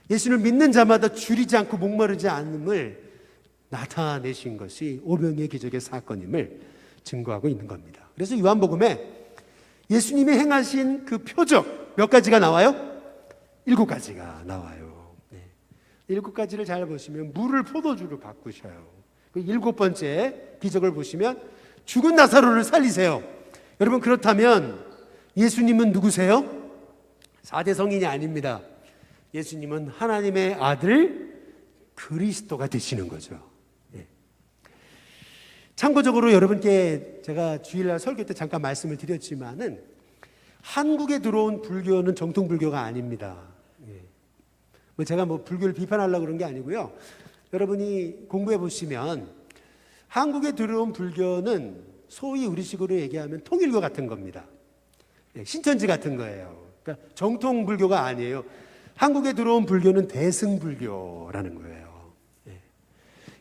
예수를 믿는 자마다 줄이지 않고 목마르지 않음을 나타내신 것이 오병이의 기적의 사건임을 증거하고 있는 겁니다. 그래서 요한복음에 예수님이 행하신 그 표적 몇 가지가 나와요? 7가지가 나와요. 7가지를 잘 보시면 물을 포도주로 바꾸셔요. 그 7번째 기적을 보시면 죽은 나사로를 살리세요. 여러분, 그렇다면 예수님은 누구세요? 4대 성인이 아닙니다. 예수님은 하나님의 아들 그리스도가 되시는 거죠. 예. 참고적으로 여러분께 제가 주일날 설교 때 잠깐 말씀을 드렸지만은 한국에 들어온 불교는 정통 불교가 아닙니다. 예. 제가 불교를 비판하려고 그런 게 아니고요. 여러분이 공부해 보시면 한국에 들어온 불교는 소위 우리식으로 얘기하면 통일교 같은 겁니다. 예, 신천지 같은 거예요. 그러니까 정통 불교가 아니에요. 한국에 들어온 불교는 대승불교라는 거예요. 예.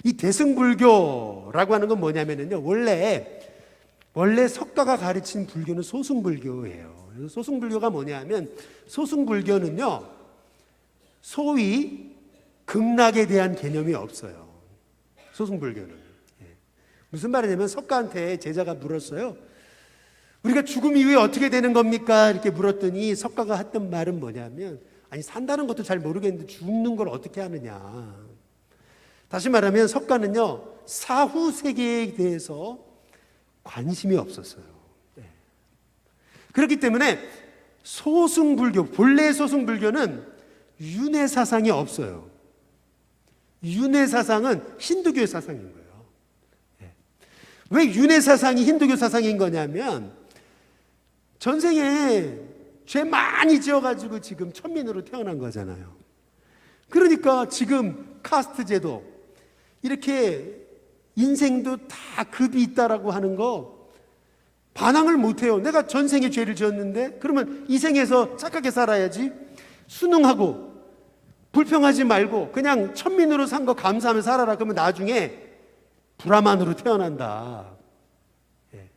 이 대승불교라고 하는 건 뭐냐면요, 원래 석가가 가르친 불교는 소승불교예요. 그래서 소승불교가 뭐냐면, 소승불교는요 소위 극락에 대한 개념이 없어요. 소승불교는. 예. 무슨 말이냐면, 석가한테 제자가 물었어요. 우리가 죽음 이후에 어떻게 되는 겁니까? 이렇게 물었더니 석가가 했던 말은 뭐냐면, 아니, 산다는 것도 잘 모르겠는데 죽는 걸 어떻게 하느냐. 다시 말하면 석가는요, 사후 세계에 대해서 관심이 없었어요. 네. 그렇기 때문에 소승불교, 본래 소승불교는 윤회 사상이 없어요. 윤회 사상은 힌두교의 사상인 거예요. 네. 왜 윤회 사상이 힌두교 사상인 거냐면, 전생에 죄 많이 지어가지고 지금 천민으로 태어난 거잖아요. 그러니까 지금 카스트 제도, 이렇게 인생도 다 급이 있다라고 하는 거 반항을 못해요. 내가 전생에 죄를 지었는데 그러면 이 생에서 착하게 살아야지, 순응하고 불평하지 말고 그냥 천민으로 산 거 감사하며 살아라. 그러면 나중에 브라만으로 태어난다. 예.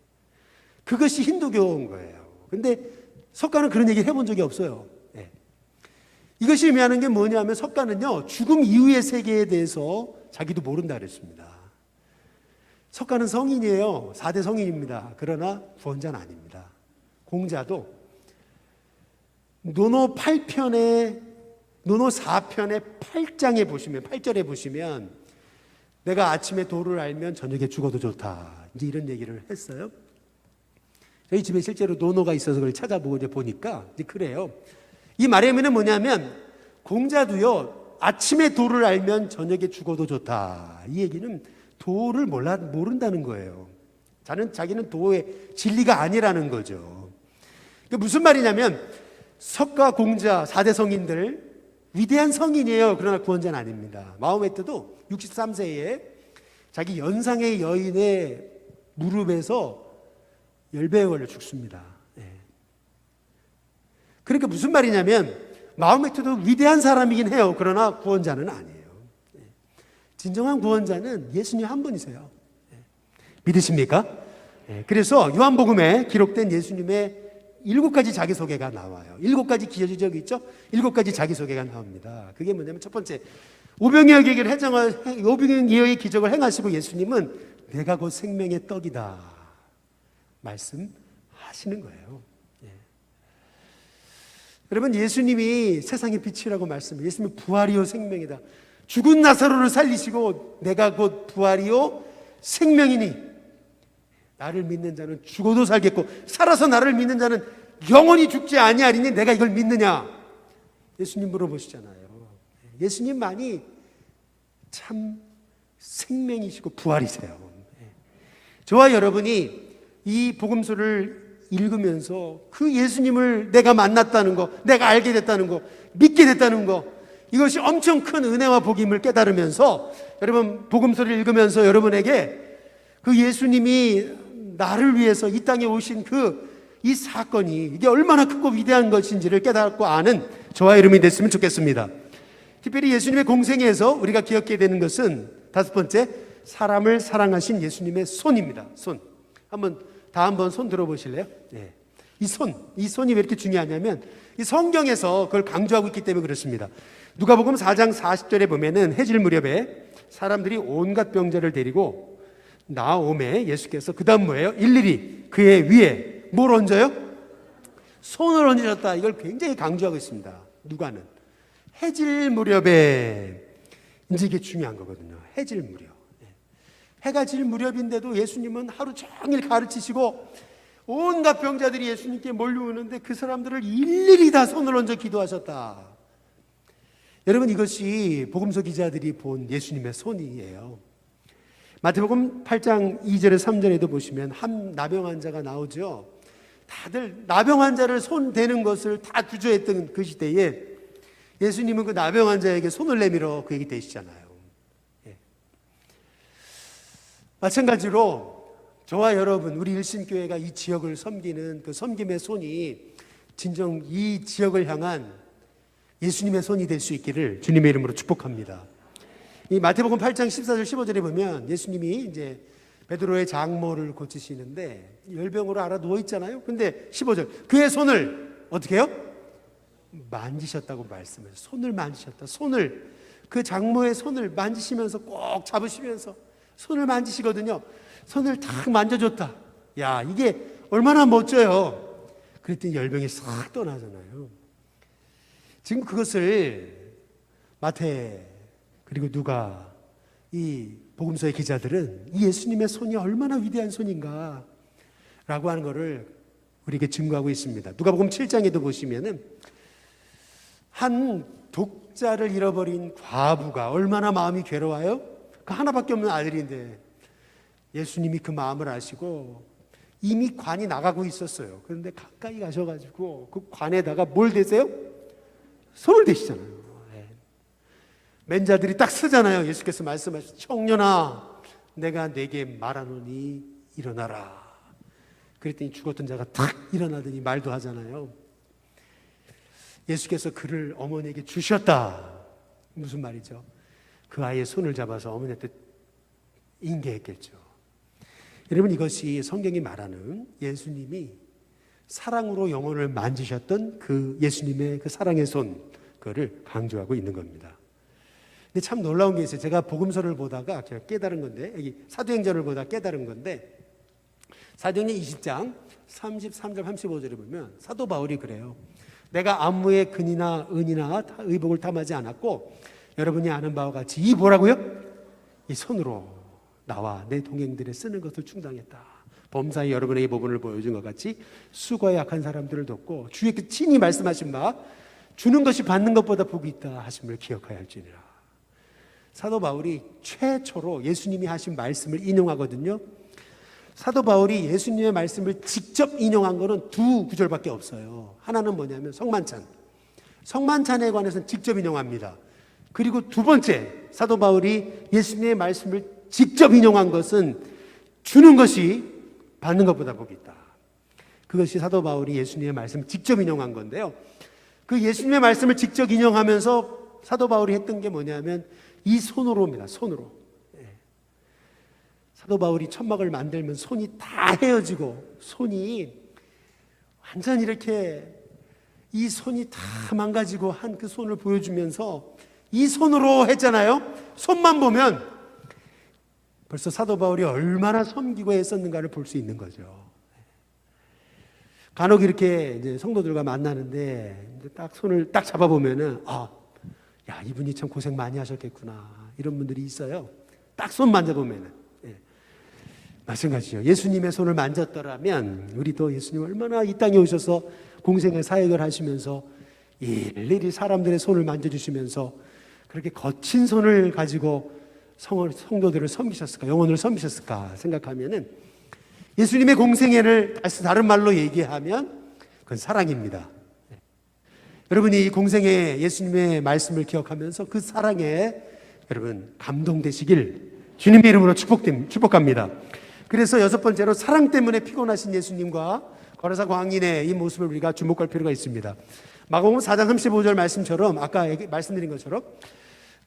그것이 힌두교인 거예요. 근데 석가는 그런 얘기를 해본 적이 없어요. 예. 이것이 의미하는 게 뭐냐면, 석가는요, 죽음 이후의 세계에 대해서 자기도 모른다 그랬습니다. 석가는 성인이에요. 4대 성인입니다. 그러나 구원자는 아닙니다. 공자도 노노 4편의 8장에 보시면, 8절에 보시면, 내가 아침에 도를 알면 저녁에 죽어도 좋다, 이제 이런 얘기를 했어요. 저희 집에 실제로 노노가 있어서 그걸 찾아보고 이제 보니까 이제 그래요. 이 말의 의미는 뭐냐면, 공자도요, 아침에 도를 알면 저녁에 죽어도 좋다, 이 얘기는 도를 모른다는 거예요. 자기는 도의 진리가 아니라는 거죠. 그러니까 무슨 말이냐면, 석가, 공자, 4대 성인들 위대한 성인이에요. 그러나 구원자는 아닙니다. 마호메트도 63세에 자기 연상의 여인의 무릎에서 열배에 걸려 죽습니다. 예. 그러니까 무슨 말이냐면, 마호메트도 위대한 사람이긴 해요. 그러나 구원자는 아니에요. 예. 진정한 구원자는 예수님 한 분이세요. 예. 믿으십니까? 예. 그래서 요한복음에 기록된 예수님의 7가지 자기소개가 나와요. 7가지 기적이 있죠? 7가지 자기소개가 나옵니다. 그게 뭐냐면, 첫 번째, 오병이어의 기적을 행하시고 예수님은 내가 곧 생명의 떡이다 말씀하시는 거예요. 예. 여러분, 예수님이 세상의 빛이라고 말씀해요. 예수님은 부활이요 생명이다. 죽은 나사로를 살리시고 내가 곧 부활이요 생명이니 나를 믿는 자는 죽어도 살겠고 살아서 나를 믿는 자는 영원히 죽지 아니하리니 내가 이걸 믿느냐? 예수님 물어보시잖아요. 예수님만이 참 생명이시고 부활이세요. 저와 여러분이 이 복음서를 읽으면서 그 예수님을 내가 만났다는 거, 내가 알게 됐다는 거, 믿게 됐다는 거, 이것이 엄청 큰 은혜와 복임을 깨달으면서, 여러분 복음서를 읽으면서 여러분에게 그 예수님이 나를 위해서 이 땅에 오신 이 사건이 이게 얼마나 크고 위대한 것인지를 깨닫고 아는 저와 여러분이 됐으면 좋겠습니다. 특별히 예수님의 공생애에서 우리가 기억해야 되는 것은 5번째, 사람을 사랑하신 예수님의 손입니다. 손. 한번 손 들어보실래요? 네. 이 손이 왜 이렇게 중요하냐면, 이 성경에서 그걸 강조하고 있기 때문에 그렇습니다. 누가복음 4장 40절에 보면은 해질 무렵에 사람들이 온갖 병자를 데리고 나오매 예수께서 그 다음 뭐예요? 일일이 그의 위에 뭘 얹어요? 손을 얹으셨다. 이걸 굉장히 강조하고 있습니다. 누가는 해질 무렵에, 이제 이게 중요한 거거든요. 해질 무렵. 해가 질 무렵인데도 예수님은 하루 종일 가르치시고 온갖 병자들이 예수님께 몰려오는데 그 사람들을 일일이 다 손을 얹어 기도하셨다. 여러분, 이것이 복음서 기자들이 본 예수님의 손이에요. 마태복음 8장 2절에 3절에도 보시면 한 나병 환자가 나오죠. 다들 나병 환자를 손 대는 것을 다 구조했던 그 시대에 예수님은 그 나병 환자에게 손을 내밀어 그 얘기 되시잖아요. 예. 마찬가지로 저와 여러분, 우리 일신교회가 이 지역을 섬기는 그 섬김의 손이 진정 이 지역을 향한 예수님의 손이 될 수 있기를 주님의 이름으로 축복합니다. 이 마태복음 8장 14절 15절에 보면 예수님이 이제 베드로의 장모를 고치시는데 열병으로 알아 누워 있잖아요. 근데 15절 그의 손을 어떻게 해요? 만지셨다고 말씀해요. 손을 만지셨다. 손을, 그 장모의 손을 만지시면서 꼭 잡으시면서 손을 만지시거든요. 손을 탁 만져줬다. 야, 이게 얼마나 멋져요. 그랬더니 열병이 싹 떠나잖아요. 지금 그것을 마태 그리고 누가, 이 복음서의 기자들은 이 예수님의 손이 얼마나 위대한 손인가 라고 하는 것을 우리에게 증거하고 있습니다. 누가복음 7장에도 보시면은 한 독자를 잃어버린 과부가 얼마나 마음이 괴로워요? 그 하나밖에 없는 아들인데 예수님이 그 마음을 아시고 이미 관이 나가고 있었어요. 그런데 가까이 가셔가지고 그 관에다가 뭘 대세요? 손을 대시잖아요. 맨자들이 딱 서잖아요. 예수께서 말씀하시죠. 청년아, 내가 네게 말하노니 일어나라. 그랬더니 죽었던 자가 탁 일어나더니 말도 하잖아요. 예수께서 그를 어머니에게 주셨다. 무슨 말이죠? 그 아이의 손을 잡아서 어머니한테 인계했겠죠. 여러분, 이것이 성경이 말하는 예수님이 사랑으로 영혼을 만지셨던 그 예수님의 그 사랑의 손, 그거를 강조하고 있는 겁니다. 근데 참 놀라운 게 있어요. 제가 복음서를 보다가 제가 깨달은 건데, 여기 사도행전을 보다 깨달은 건데, 사도행전 20장 33절 35절에 보면 사도 바울이 그래요. 내가 안무의 근이나 은이나 의복을 탐하지 않았고 여러분이 아는 바와 같이 이 뭐라고요? 이 손으로 나와 내 동행들의 쓰는 것을 충당했다. 범사에 여러분에게 법을 보여준 것 같이 수고에 약한 사람들을 돕고 주의 그 친히 말씀하신 바 주는 것이 받는 것보다 복이 있다 하심을 기억하여 할지니라. 사도 바울이 최초로 예수님이 하신 말씀을 인용하거든요. 사도 바울이 예수님의 말씀을 직접 인용한 것은 두 구절밖에 없어요. 하나는 뭐냐면 성만찬. 성만찬에 관해서는 직접 인용합니다. 그리고 두 번째, 사도 바울이 예수님의 말씀을 직접 인용한 것은 주는 것이 받는 것보다 복이 있다. 그것이 사도 바울이 예수님의 말씀을 직접 인용한 건데요. 그 예수님의 말씀을 직접 인용하면서 사도 바울이 했던 게 뭐냐면 이 손으로입니다. 손으로. 사도 바울이 천막을 만들면 손이 다 헤어지고 손이 완전 이렇게 이 손이 다 망가지고 한 그 손을 보여주면서 이 손으로 했잖아요. 손만 보면 벌써 사도 바울이 얼마나 섬기고 애썼는가를 볼 수 있는 거죠. 간혹 이렇게 이제 성도들과 만나는데 이제 딱 손을 딱 잡아보면은 야, 이분이 참 고생 많이 하셨겠구나 이런 분들이 있어요. 딱 손 만져보면은. 마찬가지죠. 예수님의 손을 만졌더라면 우리도 예수님 얼마나 이 땅에 오셔서 공생의 사역을 하시면서 일일이 사람들의 손을 만져주시면서 그렇게 거친 손을 가지고 성도들을 섬기셨을까, 영혼을 섬기셨을까 생각하면은 예수님의 공생애를 다른 말로 얘기하면 그건 사랑입니다. 여러분이 이 공생애 예수님의 말씀을 기억하면서 그 사랑에 여러분 감동되시길 주님의 이름으로 축복합니다. 그래서 여섯 번째로 사랑 때문에 피곤하신 예수님과 거라사 광인의 이 모습을 우리가 주목할 필요가 있습니다. 마가복음 4장 35절 말씀처럼 아까 말씀드린 것처럼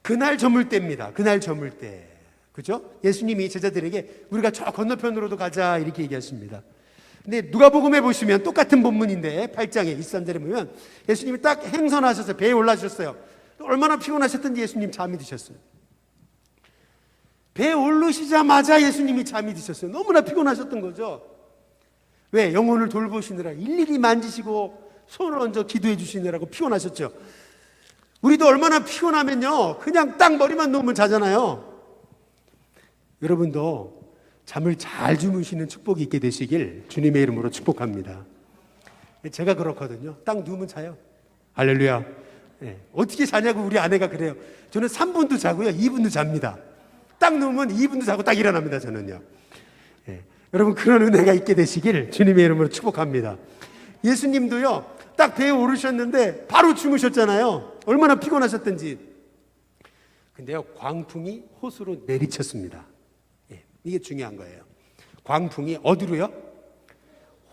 그날 저물 때입니다. 그날 저물 때. 그죠? 예수님이 제자들에게 우리가 저 건너편으로도 가자 이렇게 얘기하십니다. 근데 누가복음에 보시면 똑같은 본문인데 8장에 23절에 보면 예수님이 딱 행선하셔서 배에 올라주셨어요. 얼마나 피곤하셨던지 예수님 잠이 드셨어요. 배에 오르시자마자 예수님이 잠이 드셨어요. 너무나 피곤하셨던 거죠. 왜? 영혼을 돌보시느라 일일이 만지시고 손을 얹어 기도해 주시느라고 피곤하셨죠. 우리도 얼마나 피곤하면요 그냥 딱 머리만 놓으면 자잖아요. 여러분도 잠을 잘 주무시는 축복이 있게 되시길 주님의 이름으로 축복합니다. 제가 그렇거든요. 딱 누우면 자요. 할렐루야. 네. 어떻게 자냐고 우리 아내가 그래요. 저는 3분도 자고요, 2분도 잡니다. 딱 누우면 2분도 자고 딱 일어납니다, 저는요. 네. 여러분, 그런 은혜가 있게 되시길 주님의 이름으로 축복합니다. 예수님도요, 딱 배에 오르셨는데 바로 주무셨잖아요. 얼마나 피곤하셨던지. 근데요, 광풍이 호수로 내리쳤습니다. 예, 이게 중요한 거예요. 광풍이 어디로요?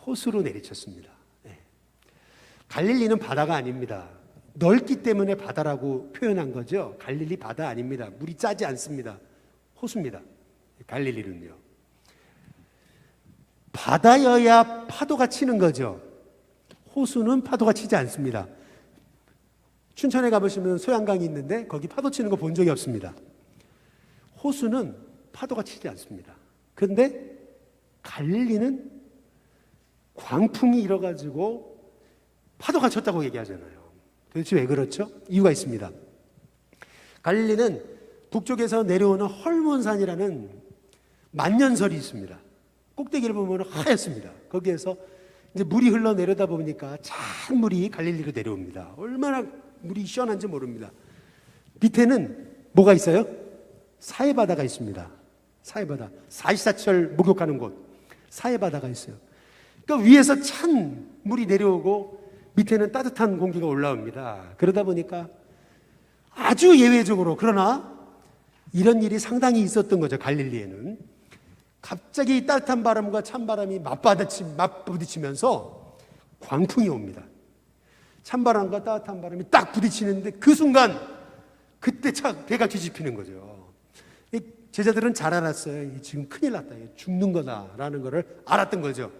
호수로 내리쳤습니다. 예. 갈릴리는 바다가 아닙니다. 넓기 때문에 바다라고 표현한 거죠. 갈릴리 바다 아닙니다. 물이 짜지 않습니다. 호수입니다. 갈릴리는요. 바다여야 파도가 치는 거죠. 호수는 파도가 치지 않습니다. 춘천에 가보시면 소양강이 있는데 거기 파도 치는 거 본 적이 없습니다. 호수는 파도가 치지 않습니다. 그런데 갈릴리는 광풍이 일어가지고 파도가 쳤다고 얘기하잖아요. 도대체 왜 그렇죠? 이유가 있습니다. 갈릴리는 북쪽에서 내려오는 헐몬산이라는 만년설이 있습니다. 꼭대기를 보면 하얗습니다. 거기에서 이제 물이 흘러내려다 보니까 찬 물이 갈릴리로 내려옵니다. 얼마나 물이 시원한지 모릅니다. 밑에는 뭐가 있어요? 사해바다가 있습니다. 사해바다. 44철 목욕하는 곳. 사해바다가 있어요. 그러니까 위에서 찬 물이 내려오고 밑에는 따뜻한 공기가 올라옵니다. 그러다 보니까 아주 예외적으로, 그러나 이런 일이 상당히 있었던 거죠. 갈릴리에는 갑자기 따뜻한 바람과 찬바람이 맞부딪히면서 광풍이 옵니다. 찬바람과 따뜻한 바람이 딱 부딪히는데 그 순간 그때 배가 뒤집히는 거죠. 제자들은 잘 알았어요. 지금 큰일 났다, 죽는 거다라는 것을 알았던 거죠.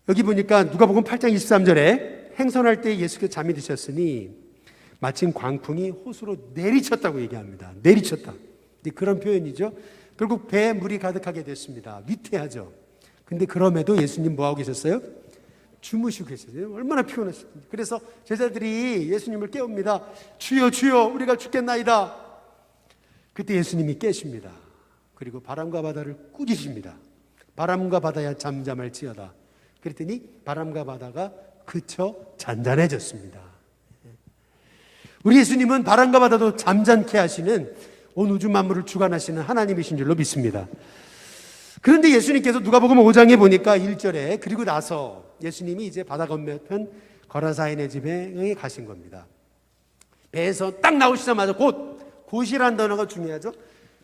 여기 보니까 누가복음 8장 23절에 행선할 때 예수께서 잠이 드셨으니 마침 광풍이 호수로 내리쳤다고 얘기합니다. 내리쳤다. 그런 표현이죠. 결국 배에 물이 가득하게 됐습니다. 위태하죠. 근데 그럼에도 예수님 뭐하고 계셨어요? 주무시고 계셨어요. 얼마나 피곤하셨는지. 그래서 제자들이 예수님을 깨웁니다. 주여, 주여, 우리가 죽겠나이다. 그때 예수님이 깨십니다. 그리고 바람과 바다를 꾸짖습니다. 바람과 바다야 잠잠할지어다. 그랬더니 바람과 바다가 그쳐 잔잔해졌습니다. 우리 예수님은 바람과 바다도 잠잠케 하시는, 온 우주 만물을 주관하시는 하나님이신 줄로 믿습니다. 그런데 예수님께서 누가복음 5장에 보니까 1절에 그리고 나서 예수님이 이제 바다 건너편 거라사인의 집에 가신 겁니다. 배에서 딱 나오시자마자 곧이라는 단어가 중요하죠.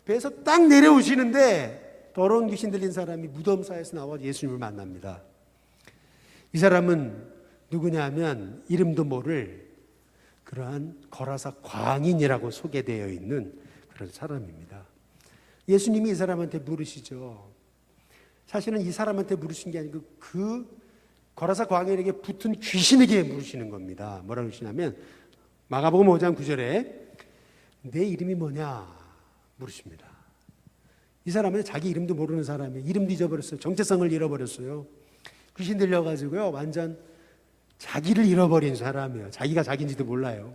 배에서 딱 내려오시는데 더러운 귀신 들린 사람이 무덤 사이에서 나와 예수님을 만납니다. 이 사람은 누구냐 하면 이름도 모를 그러한 거라사 광인이라고 소개되어 있는 그런 사람입니다. 예수님이 이 사람한테 물으시죠. 사실은 이 사람한테 물으신 게 아니고 그 거라사 광인에게 붙은 귀신에게 물으시는 겁니다. 뭐라고 하시냐면 마가복음 5장 9절에 내 이름이 뭐냐 물으십니다. 이 사람은 자기 이름도 모르는 사람이에요. 이름도 잊어버렸어요. 정체성을 잃어버렸어요. 귀신 들려가지고요, 완전 자기를 잃어버린 사람이에요. 자기가 자기인지도 몰라요.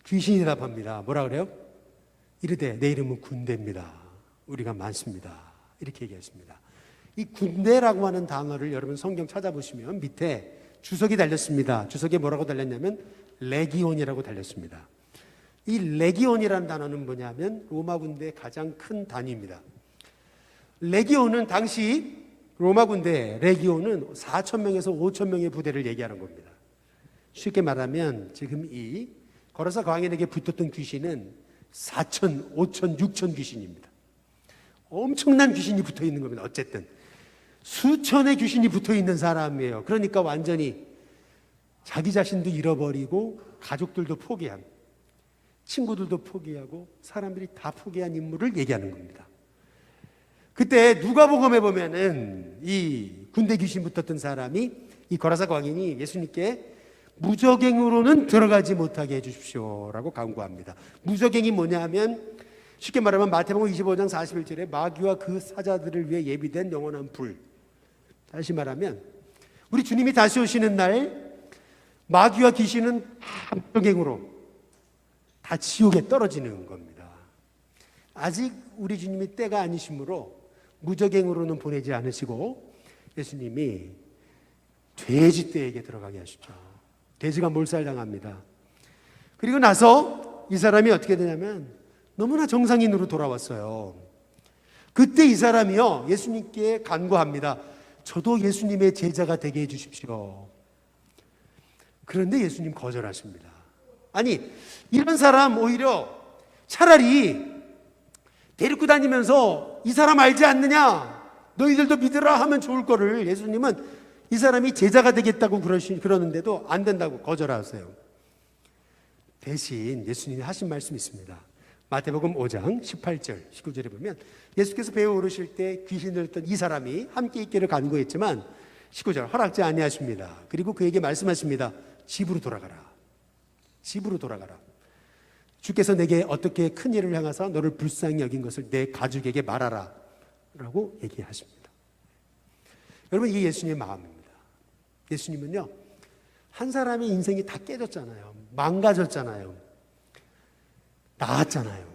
귀신이 대답합니다. 뭐라 그래요? 이르되 내 이름은 군대입니다. 우리가 많습니다. 이렇게 얘기했습니다. 이 군대라고 하는 단어를 여러분 성경 찾아보시면 밑에 주석이 달렸습니다. 주석에 뭐라고 달렸냐면 레기온이라고 달렸습니다. 이 레기온이라는 단어는 뭐냐면 로마 군대의 가장 큰 단위입니다. 레기온은 당시 로마 군대 레기온은 4,000명에서 5,000명의 부대를 얘기하는 겁니다. 쉽게 말하면 지금 이 거라사 광인에게 붙었던 귀신은 4,000, 5,000, 6,000 귀신입니다. 엄청난 귀신이 붙어 있는 겁니다. 어쨌든 수천의 귀신이 붙어 있는 사람이에요. 그러니까 완전히 자기 자신도 잃어버리고 가족들도 포기한, 친구들도 포기하고 사람들이 다 포기한 인물을 얘기하는 겁니다. 그때 누가복음에 보면은 이 군대 귀신 붙었던 사람이, 이 거라사 광인이 예수님께 무적행으로는 들어가지 못하게 해주십시오라고 간구합니다. 무적행이 뭐냐 하면 쉽게 말하면 마태복음 25장 41절에 마귀와 그 사자들을 위해 예비된 영원한 불. 다시 말하면 우리 주님이 다시 오시는 날 마귀와 귀신은 다 무적행으로 다 지옥에 떨어지는 겁니다. 아직 우리 주님이 때가 아니시므로 무적행으로는 보내지 않으시고 예수님이 돼지 떼에게 들어가게 하시죠. 돼지가 몰살당합니다. 그리고 나서 이 사람이 어떻게 되냐면 너무나 정상인으로 돌아왔어요. 그때 이 사람이요 예수님께 간구합니다. 저도 예수님의 제자가 되게 해주십시오. 그런데 예수님 거절하십니다. 아니, 이런 사람 오히려 차라리 데리고 다니면서 이 사람 알지 않느냐, 너희들도 믿으라 하면 좋을 거를 예수님은 이 사람이 제자가 되겠다고 그러는데도 안 된다고 거절하세요. 대신 예수님이 하신 말씀이 있습니다. 마태복음 5장 18절 19절에 보면 예수께서 배에 오르실 때 귀신을 들던 이 사람이 함께 있기를 간구했지만 19절 허락지 아니하십니다. 그리고 그에게 말씀하십니다. 집으로 돌아가라. 집으로 돌아가라. 주께서 내게 어떻게 큰 일을 행하사 너를 불쌍히 여긴 것을 내 가족에게 말하라 라고 얘기하십니다. 여러분, 이게 예수님의 마음입니다. 예수님은요 한 사람의 인생이 다 깨졌잖아요. 망가졌잖아요. 나았잖아요.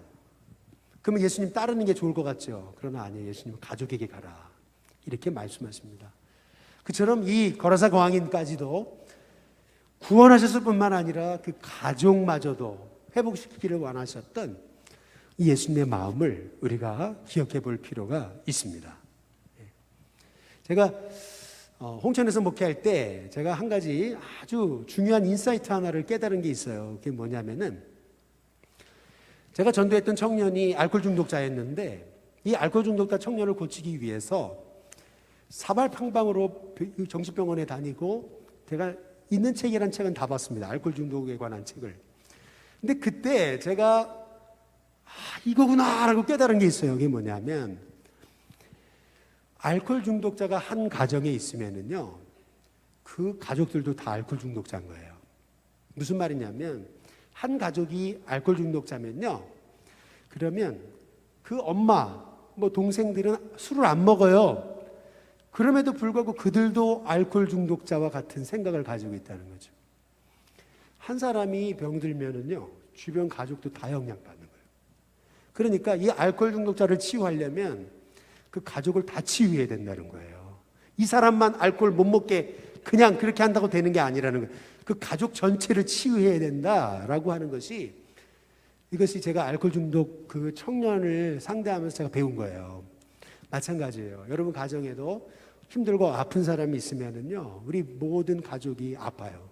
그러면 예수님 따르는 게 좋을 것 같죠. 그러나 아니에요. 예수님은 가족에게 가라 이렇게 말씀하십니다. 그처럼 이 거라사 광인까지도 구원하셨을 뿐만 아니라 그 가족마저도 회복시키기를 원하셨던 이 예수님의 마음을 우리가 기억해 볼 필요가 있습니다. 제가 홍천에서 목회할 때 제가 한 가지 아주 중요한 인사이트 하나를 깨달은 게 있어요. 그게 뭐냐면은 제가 전도했던 청년이 알코올 중독자였는데 이 알코올 중독자 청년을 고치기 위해서 사발팡방으로 정신병원에 다니고 제가 있는 책이란 책은 다 봤습니다. 알코올 중독에 관한 책을. 근데 그때 제가 이거구나 라고 깨달은 게 있어요. 그게 뭐냐면 알코올 중독자가 한 가정에 있으면은요 그 가족들도 다 알코올 중독자인 거예요. 무슨 말이냐면 한 가족이 알코올 중독자면요 그러면 그 엄마 뭐 동생들은 술을 안 먹어요. 그럼에도 불구하고 그들도 알코올 중독자와 같은 생각을 가지고 있다는 거죠. 한 사람이 병들면은요 주변 가족도 다 영향받는 거예요. 그러니까 이 알코올 중독자를 치유하려면 그 가족을 다 치유해야 된다는 거예요. 이 사람만 알코올 못 먹게 그냥 그렇게 한다고 되는 게 아니라는 거예요. 그 가족 전체를 치유해야 된다라고 하는 것이 이것이 제가 알코올 중독 그 청년을 상대하면서 제가 배운 거예요. 마찬가지예요. 여러분 가정에도 힘들고 아픈 사람이 있으면은요 우리 모든 가족이 아파요.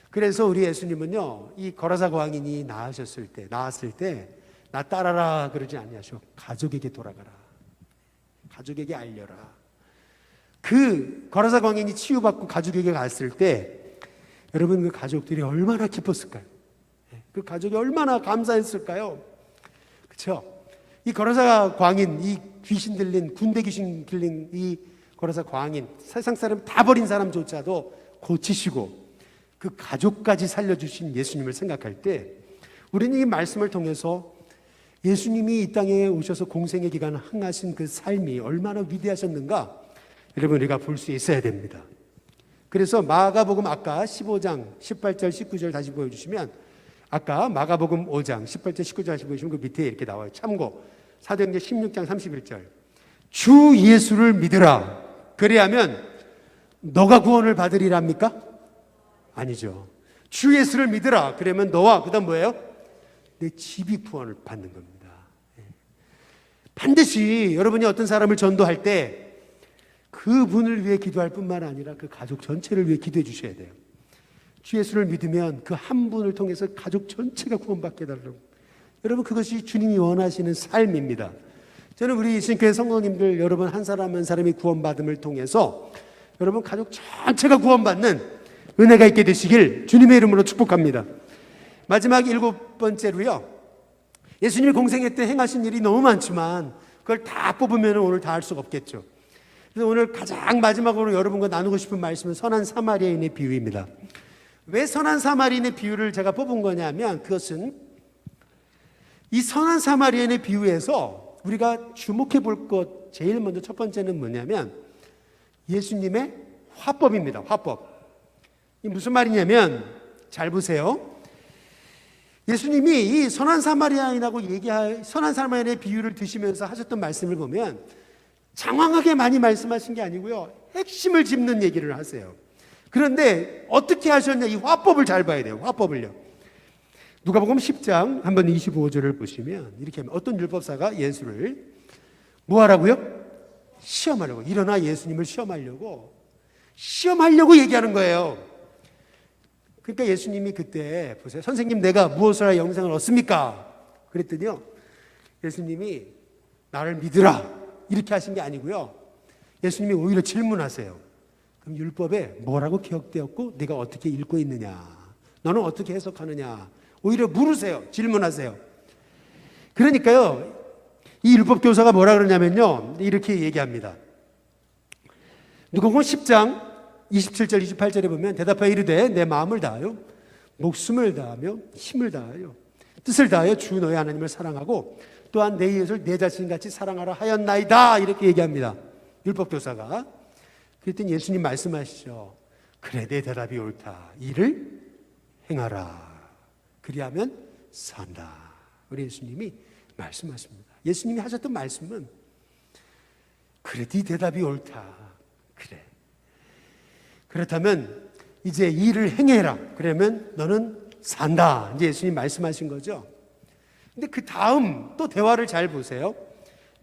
그래서 우리 예수님은요 이 거라사 광인이 나았을 때 나 따라라 그러지 아니하시고 가족에게 돌아가라. 가족에게 알려라. 그 거라사 광인이 치유받고 가족에게 갔을 때 여러분 그 가족들이 얼마나 기뻤을까요? 그 가족이 얼마나 감사했을까요? 그렇죠? 이 거라사 광인, 이 귀신 들린 군대 귀신 들린 이 거라사 광인, 세상 사람 다 버린 사람조차도 고치시고 그 가족까지 살려주신 예수님을 생각할 때 우리는 이 말씀을 통해서 예수님이 이 땅에 오셔서 공생의 기간 행하신 그 삶이 얼마나 위대하셨는가 여러분 우리가 볼 수 있어야 됩니다. 그래서 마가복음 아까 15장 18절 19절 다시 보여주시면 아까 마가복음 5장 18절 19절 다시 보여주시면 그 밑에 이렇게 나와요. 참고 사도행전 16장 31절 주 예수를 믿으라 그래야면 너가 구원을 받으리랍니까? 아니죠. 주 예수를 믿으라 그러면 너와 그 다음 뭐예요? 내 집이 구원을 받는 겁니다. 반드시 여러분이 어떤 사람을 전도할 때 그분을 위해 기도할 뿐만 아니라 그 가족 전체를 위해 기도해 주셔야 돼요. 주 예수를 믿으면 그 한 분을 통해서 가족 전체가 구원받게 해달라고. 여러분 그것이 주님이 원하시는 삶입니다. 저는 우리 신교회 성도님들 여러분 한 사람 한 사람이 구원받음을 통해서 여러분 가족 전체가 구원받는 은혜가 있게 되시길 주님의 이름으로 축복합니다. 마지막 7번째로요. 예수님이 공생애 때 행하신 일이 너무 많지만 그걸 다 뽑으면 오늘 다 할 수가 없겠죠. 그래서 오늘 가장 마지막으로 여러분과 나누고 싶은 말씀은 선한 사마리아인의 비유입니다. 왜 선한 사마리아인의 비유를 제가 뽑은 거냐면 그것은 이 선한 사마리아인의 비유에서 우리가 주목해 볼 것 제일 먼저 첫 번째는 뭐냐면 예수님의 화법입니다. 화법. 이 무슨 말이냐면 잘 보세요. 예수님이 이 선한 사마리아인하고 선한 사마리아인의 비유를 드시면서 하셨던 말씀을 보면 장황하게 많이 말씀하신 게 아니고요, 핵심을 짚는 얘기를 하세요. 그런데 어떻게 하셨냐, 이 화법을 잘 봐야 돼요. 화법을요. 누가복음 10장 한번 25절을 보시면 이렇게 하면, 어떤 율법사가 예수를 뭐 하라고요? 시험하려고, 일어나 예수님을 시험하려고 얘기하는 거예요. 그러니까 예수님이 그때 보세요. 선생님, 내가 무엇을 하여 영생을 얻습니까? 그랬더니요, 예수님이 나를 믿으라 이렇게 하신 게 아니고요, 예수님이 오히려 질문하세요. 그럼 율법에 뭐라고 기억되었고 네가 어떻게 읽고 있느냐, 너는 어떻게 해석하느냐, 오히려 물으세요. 질문하세요. 그러니까요, 이 율법 교사가 뭐라 그러냐면요, 이렇게 얘기합니다. 누가복음 10장 27절 28절에 보면 대답하여 이르되 내 마음을 다하여 목숨을 다하며 힘을 다하여 뜻을 다하여 주 너의 하나님을 사랑하고 또한 내 이웃을 내 자신같이 사랑하라 하였나이다, 이렇게 얘기합니다. 율법교사가. 그랬더니 예수님 말씀하시죠. 그래, 내 대답이 옳다. 이를 행하라. 그리하면 산다. 우리 예수님이 말씀하십니다. 예수님이 하셨던 말씀은 그래, 네 대답이 옳다. 그래. 그렇다면 이제 일을 행해라. 그러면 너는 산다. 이제 예수님 말씀하신 거죠. 근데 그 다음 또 대화를 잘 보세요.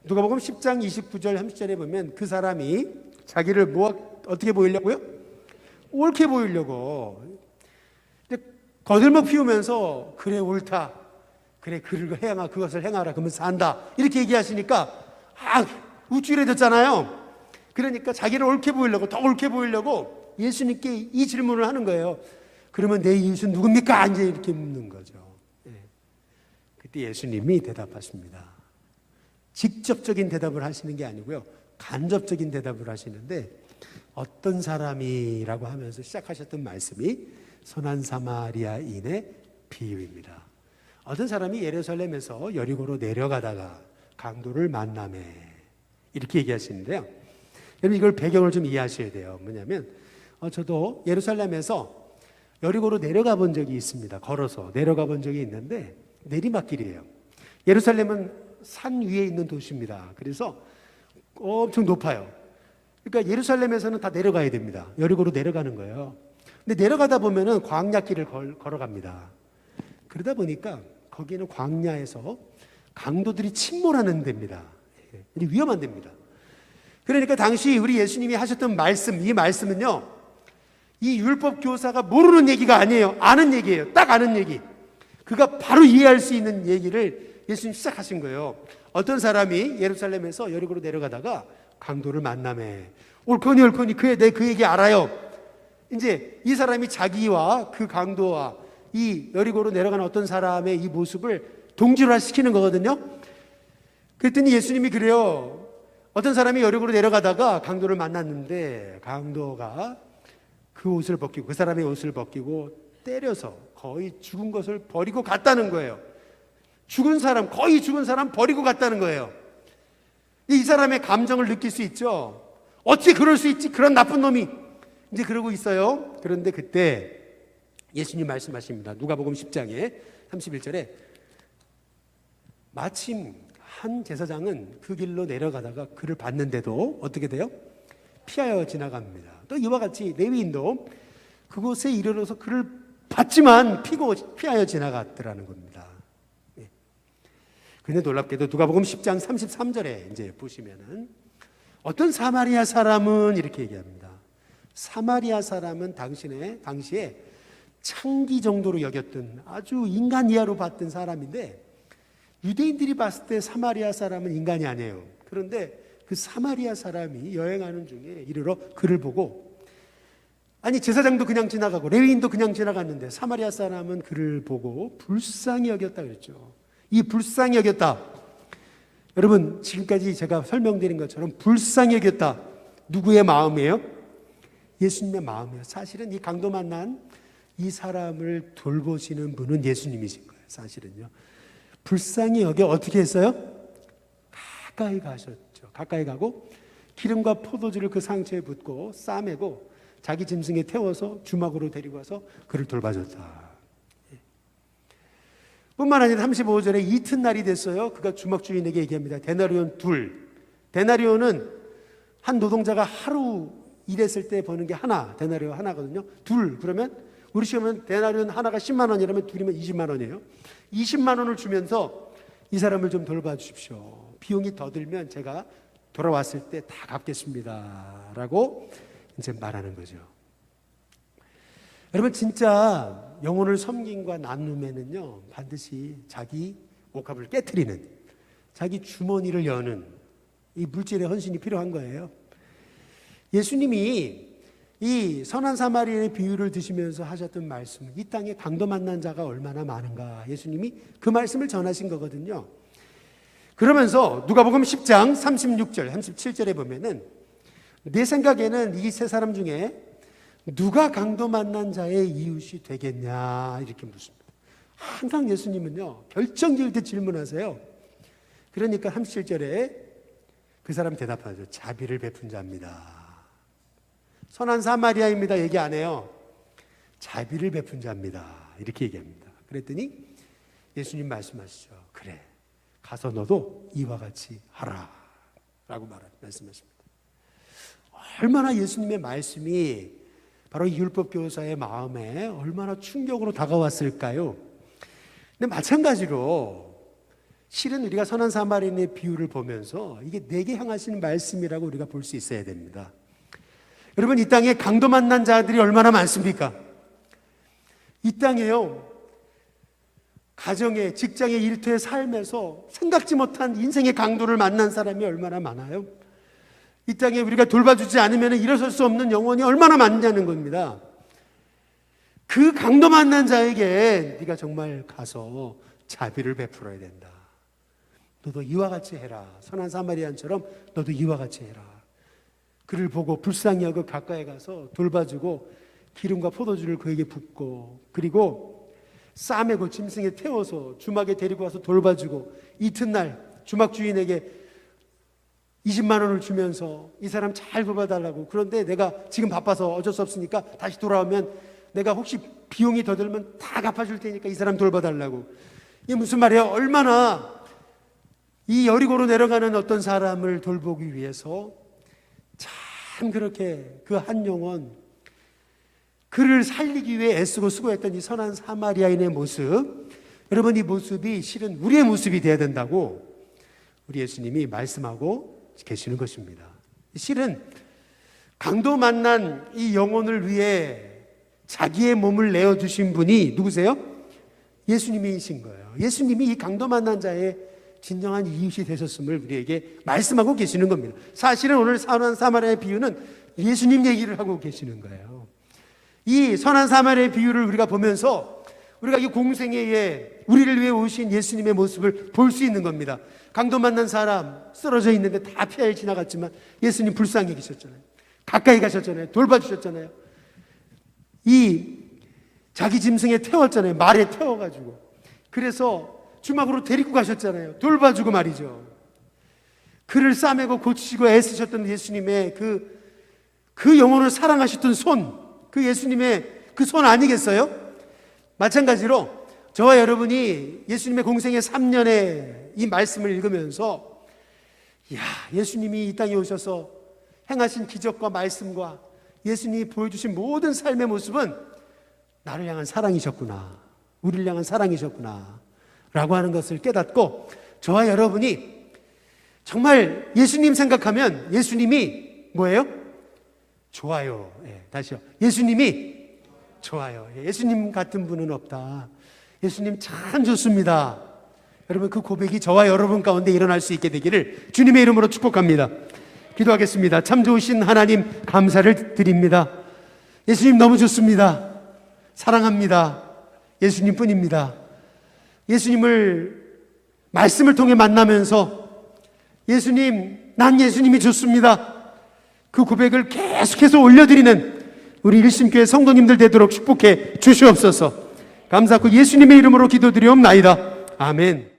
누가복음 10장 29절 30절에 보면 그 사람이 자기를 어떻게 보이려고요? 옳게 보이려고. 근데 거들먹 피우면서 그래, 옳다. 그래, 그것을 행하라. 그러면 산다. 이렇게 얘기하시니까 우쭐해졌잖아요. 그러니까 자기를 옳게 보이려고, 더 옳게 보이려고 예수님께 이 질문을 하는 거예요. 그러면 내 이웃은 누굽니까? 이제 이렇게 묻는 거죠. 그때 예수님이 대답하십니다. 직접적인 대답을 하시는 게 아니고요, 간접적인 대답을 하시는데, 어떤 사람이라고 하면서 시작하셨던 말씀이 선한 사마리아인의 비유입니다. 어떤 사람이 예루살렘에서 여리고로 내려가다가 강도를 만나매, 이렇게 얘기하시는데요. 여러분, 이걸 배경을 좀 이해하셔야 돼요. 뭐냐면 저도 예루살렘에서 여리고로 내려가 본 적이 있습니다. 걸어서 내려가 본 적이 있는데 내리막길이에요. 예루살렘은 산 위에 있는 도시입니다. 그래서 엄청 높아요. 그러니까 예루살렘에서는 다 내려가야 됩니다. 여리고로 내려가는 거예요. 근데 내려가다 보면은 광야길을 걸어갑니다. 그러다 보니까 거기는 광야에서 강도들이 침몰하는 데입니다. 위험한 데입니다. 그러니까 당시 우리 예수님이 하셨던 말씀, 이 말씀은요, 이 율법 교사가 모르는 얘기가 아니에요. 아는 얘기예요. 딱 아는 얘기. 그가 바로 이해할 수 있는 얘기를 예수님 시작하신 거예요. 어떤 사람이 예루살렘에서 여리고로 내려가다가 강도를 만나매. 옳거니 내 그 얘기 알아요. 이제 이 사람이 자기와 그 강도와 이 여리고로 내려가는 어떤 사람의 이 모습을 동질화시키는 거거든요. 그랬더니 예수님이 그래요. 어떤 사람이 여리고로 내려가다가 강도를 만났는데 강도가 그 옷을 벗기고, 그 사람의 옷을 벗기고 때려서 거의 죽은 것을 버리고 갔다는 거예요. 거의 죽은 사람 버리고 갔다는 거예요. 이 사람의 감정을 느낄 수 있죠. 어찌 그럴 수 있지? 그런 나쁜 놈이. 이제 그러고 있어요. 그런데 그때 예수님 말씀하십니다. 누가복음 10장에 31절에 마침 한 제사장은 그 길로 내려가다가 그를 봤는데도 어떻게 돼요? 피하여 지나갑니다. 또 이와 같이 레위인도 그곳에 이르러서 그를 봤지만 피하여 지나갔더라는 겁니다. 근데 놀랍게도 누가복음 10장 33절에 이제 보시면은 어떤 사마리아 사람은 이렇게 얘기합니다. 사마리아 사람은 당시에 창기 정도로 여겼던 아주 인간 이하로 봤던 사람인데, 유대인들이 봤을 때 사마리아 사람은 인간이 아니에요. 그런데 그 사마리아 사람이 여행하는 중에 이르러 그를 보고, 아니 제사장도 그냥 지나가고 레위인도 그냥 지나갔는데 사마리아 사람은 그를 보고 불쌍히 여겼다 그랬죠. 이 불쌍히 여겼다, 여러분 지금까지 제가 설명드린 것처럼 불쌍히 여겼다, 누구의 마음이에요? 예수님의 마음이에요. 사실은 이 강도 만난 이 사람을 돌보시는 분은 예수님이신 거예요. 사실은요, 불쌍히 여겨 어떻게 했어요? 가까이 가셨죠. 가까이 가고 기름과 포도주를 그 상처에 붓고 싸매고 자기 짐승에 태워서 주막으로 데리고 와서 그를 돌봐줬다. 뿐만 아니라 35절에 이튿날이 됐어요. 그가 주막 주인에게 얘기합니다. 데나리온 둘. 데나리온은 한 노동자가 하루 일했을 때 버는 게 하나, 데나리온 하나거든요. 둘, 그러면 우리 시험은 데나리온 하나가 10만 원이라면 둘이면 20만 원이에요. 20만 원을 주면서 이 사람을 좀 돌봐 주십시오. 비용이 더 들면 제가 돌아왔을 때 다 갚겠습니다. 라고 이제 말하는 거죠. 여러분, 진짜 영혼을 섬김과 나눔에는요, 반드시 자기 옷값을 깨트리는, 자기 주머니를 여는 이 물질의 헌신이 필요한 거예요. 예수님이 이 선한 사마리아의 비유를 드시면서 하셨던 말씀, 이 땅에 강도 만난 자가 얼마나 많은가, 예수님이 그 말씀을 전하신 거거든요. 그러면서 누가복음 10장 36절, 37절에 보면은 내 생각에는 이 세 사람 중에 누가 강도 만난 자의 이웃이 되겠냐 이렇게 묻습니다. 항상 예수님은요 결정지을 때 질문하세요. 그러니까 37절에 그 사람 대답하죠. 자비를 베푼 자입니다. 선한 사마리아입니다 얘기 안 해요. 자비를 베푼 자입니다 이렇게 얘기합니다. 그랬더니 예수님 말씀하시죠. 그래, 가서 너도 이와 같이 하라 라고 말씀하십니다. 얼마나 예수님의 말씀이 바로 이 율법 교사의 마음에 얼마나 충격으로 다가왔을까요? 근데 마찬가지로 실은 우리가 선한 사마리아인의 비유를 보면서 이게 내게 향하시는 말씀이라고 우리가 볼 수 있어야 됩니다. 여러분, 이 땅에 강도 만난 자들이 얼마나 많습니까? 이 땅에요, 가정에, 직장에, 일터의 삶에서 생각지 못한 인생의 강도를 만난 사람이 얼마나 많아요? 이 땅에 우리가 돌봐주지 않으면 일어설 수 없는 영혼이 얼마나 많냐는 겁니다. 그 강도 만난 자에게 네가 정말 가서 자비를 베풀어야 된다. 너도 이와 같이 해라. 선한 사마리아인처럼 너도 이와 같이 해라. 그를 보고 불쌍히 여겨 가까이 가서 돌봐주고 기름과 포도주를 그에게 붓고, 그리고 싸매고 짐승에 태워서 주막에 데리고 와서 돌봐주고, 이튿날 주막 주인에게 20만 원을 주면서 이 사람 잘 돌봐달라고, 그런데 내가 지금 바빠서 어쩔 수 없으니까 다시 돌아오면 내가 혹시 비용이 더 들면 다 갚아줄 테니까 이 사람 돌봐달라고. 이게 무슨 말이에요? 얼마나 이 여리고로 내려가는 어떤 사람을 돌보기 위해서 참 그렇게 그 한 영혼, 그를 살리기 위해 애쓰고 수고했던 이 선한 사마리아인의 모습, 여러분 이 모습이 실은 우리의 모습이 되어야 된다고 우리 예수님이 말씀하고 계시는 것입니다. 실은 강도 만난 이 영혼을 위해 자기의 몸을 내어주신 분이 누구세요? 예수님이신 거예요. 예수님이 이 강도 만난 자의 진정한 이웃이 되셨음을 우리에게 말씀하고 계시는 겁니다. 사실은 오늘 선한 사마리아의 비유는 예수님 얘기를 하고 계시는 거예요. 이 선한 사마리아의 비유를 우리가 보면서 우리가 이 공생애에 우리를 위해 오신 예수님의 모습을 볼 수 있는 겁니다. 강도 만난 사람 쓰러져 있는데 다 피해 지나갔지만 예수님 불쌍히 계셨잖아요. 가까이 가셨잖아요. 돌봐주셨잖아요. 이 자기 짐승에 태웠잖아요. 말에 태워가지고. 그래서 주막으로 데리고 가셨잖아요. 돌봐주고 말이죠. 그를 싸매고 고치시고 애쓰셨던 예수님의 그 영혼을 사랑하셨던 손, 그 예수님의 그 손 아니겠어요? 마찬가지로 저와 여러분이 예수님의 공생의 3년의 이 말씀을 읽으면서, 이야, 예수님이 이 땅에 오셔서 행하신 기적과 말씀과 예수님이 보여주신 모든 삶의 모습은 나를 향한 사랑이셨구나, 우리를 향한 사랑이셨구나 라고 하는 것을 깨닫고, 저와 여러분이 정말 예수님 생각하면 예수님이 뭐예요? 좋아요. 다시요. 예수님이 좋아요. 예수님 같은 분은 없다. 예수님 참 좋습니다. 여러분, 그 고백이 저와 여러분 가운데 일어날 수 있게 되기를 주님의 이름으로 축복합니다. 기도하겠습니다. 참 좋으신 하나님 감사를 드립니다. 예수님 너무 좋습니다. 사랑합니다. 예수님 뿐입니다. 예수님을 말씀을 통해 만나면서 예수님, 난 예수님이 좋습니다. 그 고백을 계속해서 올려드리는 우리 일심교회 성도님들 되도록 축복해 주시옵소서. 감사하고 예수님의 이름으로 기도드리옵나이다. 아멘.